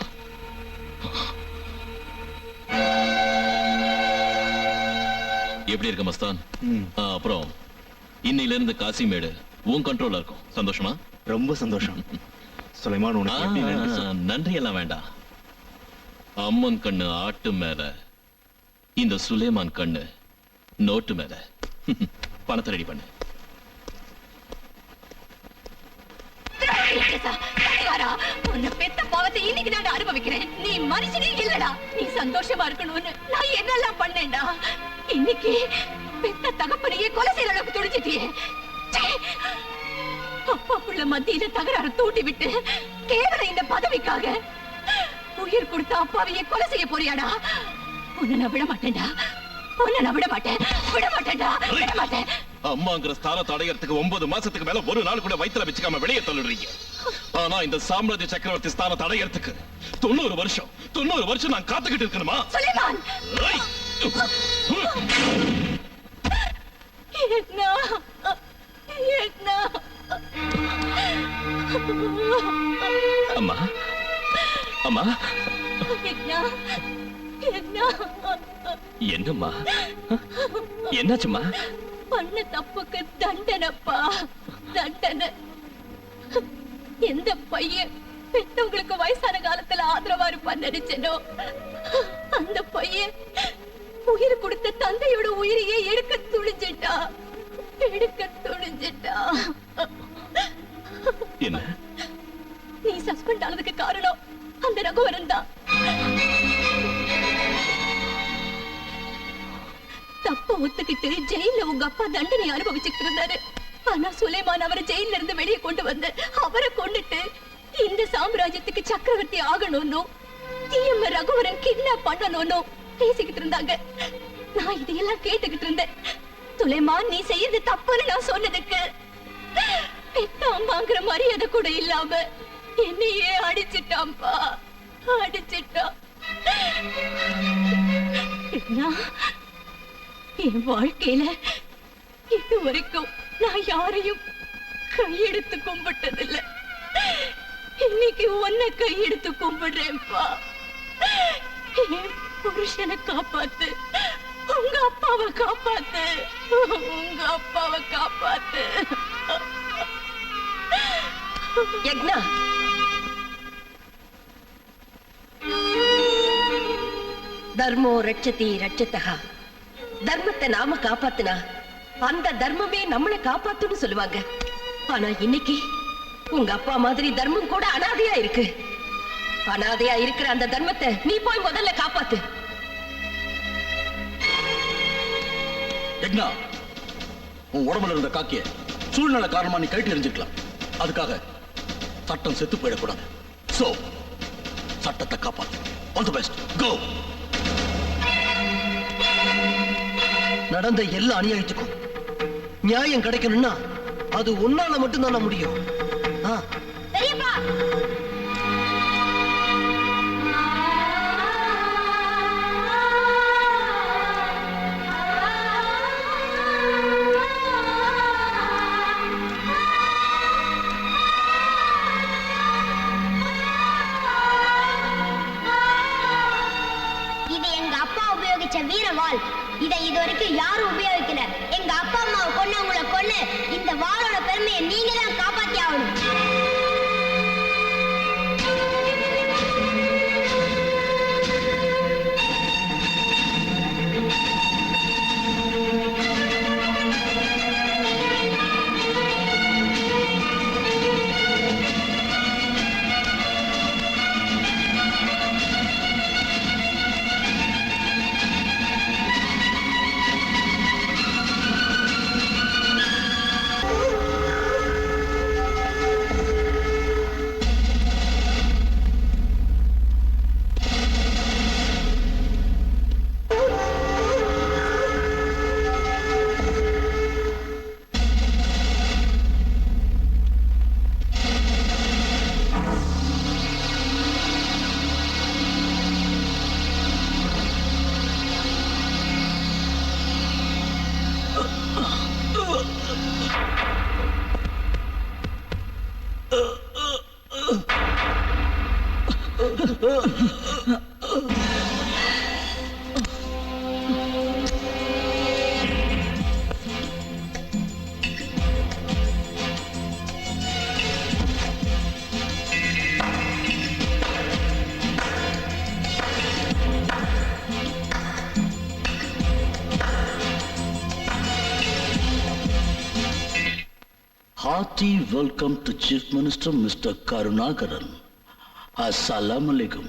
எப்படி இருக்க மஸ்தான்? அப்புறம் இன்னையில இருந்து காசிமேடு உன் கண்ட்ரோல்ல இருக்கும். சந்தோஷமா? ரொம்ப சந்தோஷம் சுலைமான். உனக்கு எப்படி நன்றி நன்றி எல்லாம் வேண்டாம். அம்மன் கண்ணு ஆட்டு மேல, இந்த சுலைமான் கண்ணு நோட்டு மேல. பணத்தை ரெடி பண்ணு. உன்னை பெத்த பாவத்தை இன்னைக்கு நான் அனுபவிக்கிறேன். நீ மனுஷனே இல்லடா. நீ சந்தோஷமா இருக்கணும்னு நான் என்னெல்லாம் பண்ணேன்டா. இன்னைக்கு பெத்த தகப்பனையே கொலை செய்யற அளவுக்கு துடிச்சிட்டியே. அப்பா புள்ள மத்தியில தகராறு தூண்டி விட்டு கேவலம் இந்த பதவிக்காக உயிர் கொடுத்த அப்பாவையே கொலை செய்ய போறியாடா? உன்னை நான் விட மாட்டேன்டா. உன்னை நான் விட மாட்டேன். விட மாட்டேன்டா. விட மாட்டேன். அம்மாங்கிற ஸ்தானத்தை அடையறதுக்கு 9 மாசத்துக்கு மேல ஒரு நாள் கூட வயித்துல வச்சுக்காம வெளியே தள்ளுறீங்க. ஆனா இந்த சாம்ராஜ்ய சக்கரவர்த்தி ஸ்தானத்தை அடையறதுக்கு 90 வருஷம் நான் காத்துக்கிட்டு இருக்கணுமா? சுலைமான்! என்ன? என்ன? அம்மா, அம்மா, என்ன? என்ன? என்னம்மா? என்னாச்சும்மா? பண்ண தப்புக்கு தண்டனைப்பா, தண்டனை. எந்த பையன் பெத்தவங்களுக்கு வயசான காலத்துல ஆதரவா இருப்பான்னு நினைச்சனோ, அந்த பையன் உயிர் கொடுத்த தந்தையோட உயிரையே எடுக்க துணிஞ்சிட்டா. என்ன? நீ சஸ்பெண்ட் ஆனதுக்கு காரணம் அந்த ரகுவரன் தான். தப்ப ஒத்துக்கிட்டு ஜெயில உங்க அப்பா தண்டனை அனுபவிச்சுட்டு இருந்தாரு. ஆனா சுலைமான் அவரை ஜெயில இருந்து வெளியே கொண்டு வந்து அவரை கொண்டுட்டு இந்த சாம்ராஜ்யத்துக்கு சக்கரவர்த்தி ஆகணும்னு தீயம்ம ரகுவரன் கிட்னாப் பண்ணணும்னு பேசிக்கிட்டு இருந்தாங்க. நான் இதையெல்லாம் கேட்டுக்கிட்டு இருந்தேன். சுலைமான், நீ செய்யறது தப்புன்னு நான் சொன்னதுக்கு பெத்த அம்மாங்கிற மரியாதை கூட இல்லாம என்னையே அடிச்சிட்டான்பா, அடிச்சிட்டான். என் வாழ்க்கையில இது வரைக்கும் நான் யாரையும் கையெடுத்து கும்பிட்டதில்ல. இன்னைக்கு உன்னை கையெடுத்து கும்பிடுறேன்ப்பா. என் புருஷனை காப்பாத்து, உங்க அப்பாவை காப்பாத்து, உங்க அப்பாவை காப்பாத்து. யக்னா, தர்மோ ரட்சதி ரட்சதா. தர்மத்தை நாம காப்பாத்துனா அந்த தர்மமே நம்மளை காப்பாத்துன்னு சொல்லுவாங்க. ஆனா இன்னைக்கு உங்க அப்பா மாதிரி தர்மம் கூட அனாதையா இருக்கு. அனாதையா இருக்கிற அந்த தர்மத்தை நீ போய் முதல்ல காப்பாத்து. யக்னா, உன் உடம்புல இருந்த காக்கிய சூழ்நிலை காரணமா நீ கைட்டு எரிஞ்சுக்கலாம். அதுக்காக சட்டம் செத்து போயிடக்கூடாது. சோ சட்டத்தை காப்பாத்து. All the best. கோ. நடந்த எல்லா அநியாயத்துக்கும் நியாயம் கிடைக்கணும்னா அது உன்னால மட்டும்தான் முடியும். பெரியப்பா, இது எங்க அப்பா உபயோகிச்ச வீரவாள். இதை இதுவரைக்கும் யாரும் உபயோகிக்கல. எங்க அப்பா அம்மாவை கொன்னவங்களை கொன்னு இந்த வாளோட பெருமையை நீங்க தான் காப்பாத்தி ஆகணும். Hearty welcome to Chief Minister Mr. Karunakaran. Assalamu alaikum.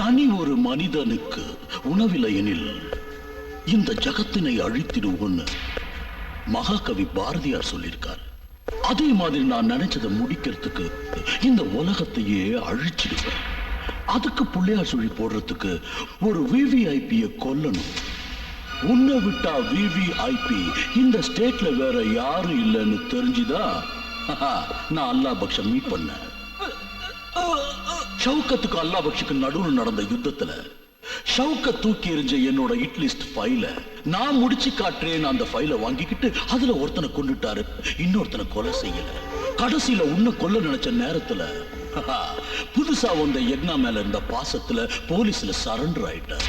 தனி ஒரு மனிதனுக்கு உணவில்லை எனில் இந்த ஜகத்தினை அழித்திடுவோன்னு மகாகவி பாரதியார் சொல்லியிருக்கார். அதே மாதிரி நான் நினைச்சதை முடிக்கிறதுக்கு இந்த உலகத்தையே அழிச்சிடுவேன். அதுக்கு புள்ளையார் சொல்லி போடுறதுக்கு ஒரு விவிஐபியை கொல்லணும். உன்னை விட்டா விவிஐபி இந்த ஸ்டேட்ல வேற யாரும் இல்லைன்னு தெரிஞ்சுதான் நான் அல்லாஹ் பக்ஷ மீட் பண்ணேன். ஷவுக்கத்துக்கு அல்லாஹ் பக்ஷுக்கு நடுவில் நடந்த யுத்தத்துல ஷவுக்கத் தூக்கி எறிஞ்ச என்னோட இட்லிஸ்ட் ஃபைல நான் முடிச்சு காட்டுறேன். அந்த ஃபைலை வாங்கிக்கிட்டு அதுல ஒருத்தனை கொண்டுட்டாரு, இன்னொருத்தனை கொலை செய்யல. கடைசியில உன்னை கொல்ல நினைச்ச நேரத்துல புதுசா வந்த யக்னா மேல இருந்த பாசத்துல போலீஸ்ல சரண்டர் ஆயிட்டார்.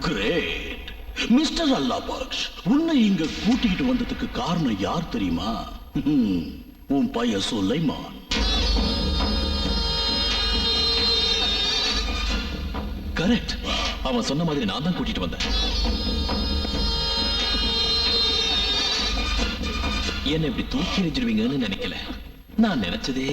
கிரேட் மிஸ்டர் அல்லாஹ் பக்ஷ், உன்னை இங்க கூட்டிக்கிட்டு வந்ததுக்கு காரணம் யார் தெரியுமா? உன் பையன் சுலைமான். கரெக்ட், அவன் சொன்ன மாதிரி நான் தான் கூட்டிட்டு வந்தேன். என்ன இப்படி தூக்கி எறிஞ்சிருவீங்கன்னு நினைக்கல. நான் நினைச்சதே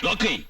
Rocky!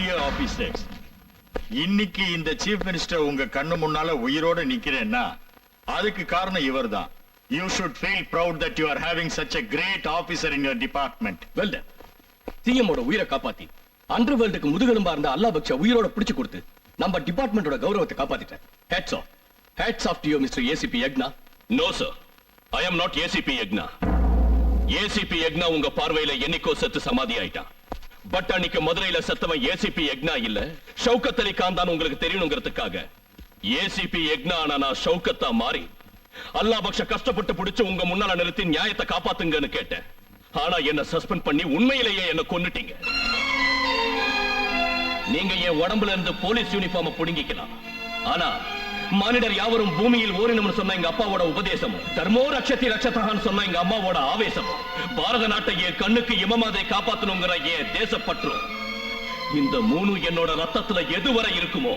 டியர் ஆபீசர்ஸ், இன்னைக்கு இந்த சீஃப் மினிஸ்டர் உங்க கண்ணு முன்னால உயிரோட நிக்கிறேன்னா அதுக்கு காரணம் இவர்தான். You should feel proud that you are having such a great officer in your department. Well done. சிஎம்மோட உயிரை காப்பாத்தி அண்டர் வேர்ல்டுக்கு முதுகெலும்பா இருந்த அல்லா பக்ஷா உயிரோட பிடிச்சு கொடுத்து நம்ம டிபார்ட்மெண்டோட கௌரவத்தை காப்பாத்திட்டேன். Hats off to you mister ACP Yagna. No sir, I am not ACP Yagna. ACP Yagna உங்க பார்வையில என்னைக்கோ செத்து சமாதி ஆயிட்டான். பட் அன்னைக்கு மதுரையில செத்தவன் ஏசிபி யக்னா இல்ல, ஷவுகத் அலி கான் தான் உங்களுக்கு தெரியணுங்கிறதுக்காக ஏசிபி யக்னா நான் ஷவுகத்தா மாறி அல்லா பக்ஷ கஷ்டப்பட்டு பிடிச்சு உங்க முன்னால நிறுத்தி நியாயத்தை காப்பாத்துங்கன்னு கேட்டேன். ஆனா என்ன சஸ்பெண்ட் பண்ணி உண்மையிலேயே என்ன கொன்னுட்டீங்க. நீங்க என் உடம்புல இருந்து போலீஸ் யூனிஃபார்ம் புடுங்கிக்கலாம், ஆனா மானிடர் யாவரும் பூமியில் ஓரினம்னு சொன்ன எங்க அப்பாவோட உபதேசமும், தர்மோ ரக்ஷதி ரக்ஷதான்னு சொன்ன எங்க அம்மாவோட ஆவேசமும், பாரத நாட்டை என் கண்ணுக்கு இமமாதை காப்பாத்தணுங்கிற என் தேசப்பற்றும், இந்த மூணு என்னோட ரத்தத்துல எதுவரை இருக்குமோ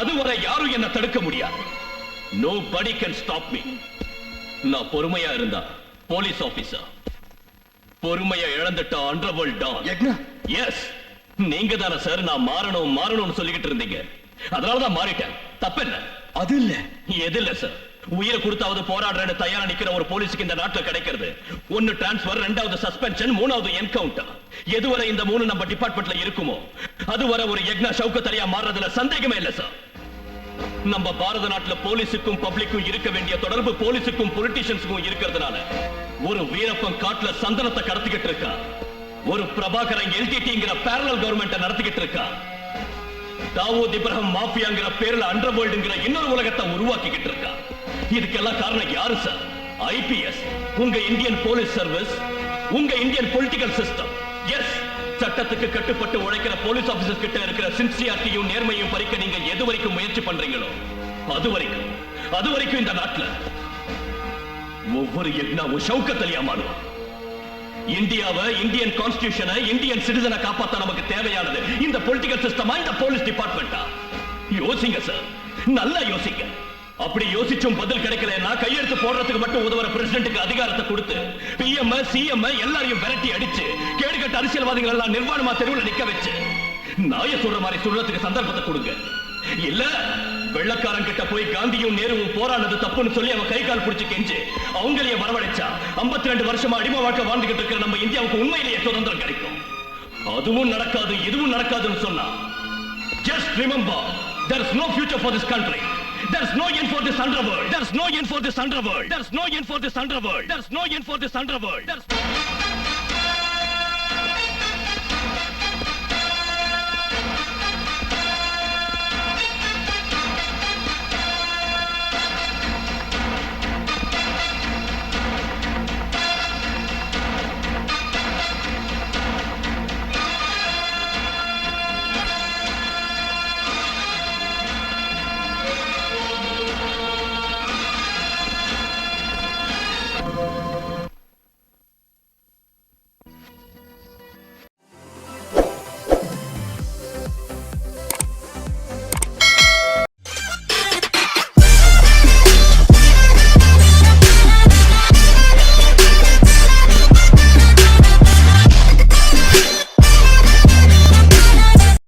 அதுவரை யாரும் என்ன தடுக்க முடியாது. Nobody can stop me. நான் பொறுமையா இருந்தா போலீஸ் ஆபீசர், பொறுமையா இழந்துட்ட அண்டர்வேர்ல்ட் டான். யக்னா, எஸ், நீங்க தானே சார் நான் மாறணும்னு சொல்லிக்கிட்டு இருந்தீங்க. அதனாலதான் மாறிட்டேன். தப்பென்ன? அது இல்ல. எது இல்ல சார், உயிரை கொடுத்தாவது போராடுறேன்னு தயாரா நிக்கிற ஒரு போலீஸுக்கு இந்த நாட்டுல கிடைக்கிறது ஒன்னு டிரான்ஸ்பர், ரெண்டாவது சஸ்பென்ஷன், மூணாவது என்கவுண்டர். எதுவரை இந்த மூணு நம்ம டிபார்ட்மெண்ட்ல இருக்குமோ அதுவரை ஒரு யக்னா ஷவுகத் அலியா மாறுறதுல சந்தேகமே இல்ல சார். நம்ம பாரத நாட்டுல போலீஸுக்கும் பப்ளிக்கும் இருக்க வேண்டிய தொடர்பு போலீஸுக்கும் பொலிட்டிஷியன்ஸுக்கும் இருக்கிறதுனால ஒரு வீரப்பன் காட்டுல சந்தனத்தை கடத்திக்கிட்டு இருக்கா, ஒரு பிரபாகரன் எல்டிடிங்கிற பேரலல் கவர்மெண்ட் நடத்திக்கிட்டு இருக்கா, தாவூத் இப்ராஹிம் மாஃபியாங்கிற பேர்ல அண்டர்வேர்ல்டுங்கிற இன்னொரு உலகத்தை உருவாக்கிக்கிட்டு இருக்கா. இதுக்கெல்லாம் காரணம் யாரு சார்? ஐபிஎஸ், உங்க இந்தியன் போலீஸ் சர்வீஸ், உங்க இந்தியன் பொலிட்டிக்கல் சிஸ்டம். எஸ், சட்டத்துக்கு கட்டுப்பட்டு உழைக்கிற போலீஸ் ஆபீசர்ஸ் கிட்ட இருக்கிற சின்சியாரிட்டியும் நேர்மையும் பறிக்க நீங்க எது வரைக்கும் முயற்சி பண்றீங்களோ அது வரைக்கும் இந்த நாட்டுல ஒவ்வொரு யக்னாவும் ஷவுகத் அலியா மாறும். இந்தியாவை, இந்தியன் கான்ஸ்டிடியூஷனை, இந்தியன் சிட்டிசனை காப்பாத்த நமக்கு தேவையானது இந்த பொலிட்டிக்கல் சிஸ்டமா, இந்த போலீஸ் டிபார்ட்மெண்டா? யோசிங்க சார், நல்லா யோசிங்க. அப்படி யோசிச்சும் பதில் கிடைக்கலன்னா கையெழுத்து போடுறதுக்கு மட்டும் உதவுற பிரசிடென்ட்டுக்கு அதிகாரத்தை கொடுத்து பிஎம் சிஎம் எல்லாரையும் விரட்டி அடிச்சு கேடுகட்ட அரசியல்வாதிகள் எல்லாம் நிர்வாணமா தெருவில் நிக்க வச்சு நாய சொல்ற மாதிரி சொல்றதுக்கு சந்தர்ப்பத்தை கொடுங்க. இல்ல வெள்ளக்காரன் கிட்ட போய் காந்தியும் நேருவும் போராடுறது தப்புன்னு சொல்லி அவன் கை கால் பிடிச்சு கெஞ்சு அவங்களையே வரவழைச்சா 52 வருஷமா அடிமை வாழ்க்கை வாழ்ந்துகிட்டு இருக்கிற நம்ம இந்தியாவுக்கு உண்மையிலேயே சுதந்திரம் கிடைக்கும். அதுவும் நடக்காது, இதுவும் நடக்காதுன்னு சொன்னா just remember there is no future for this country. There's no end for this underworld. There's no end for this underworld. There's no end for this underworld. There's no end for this underworld.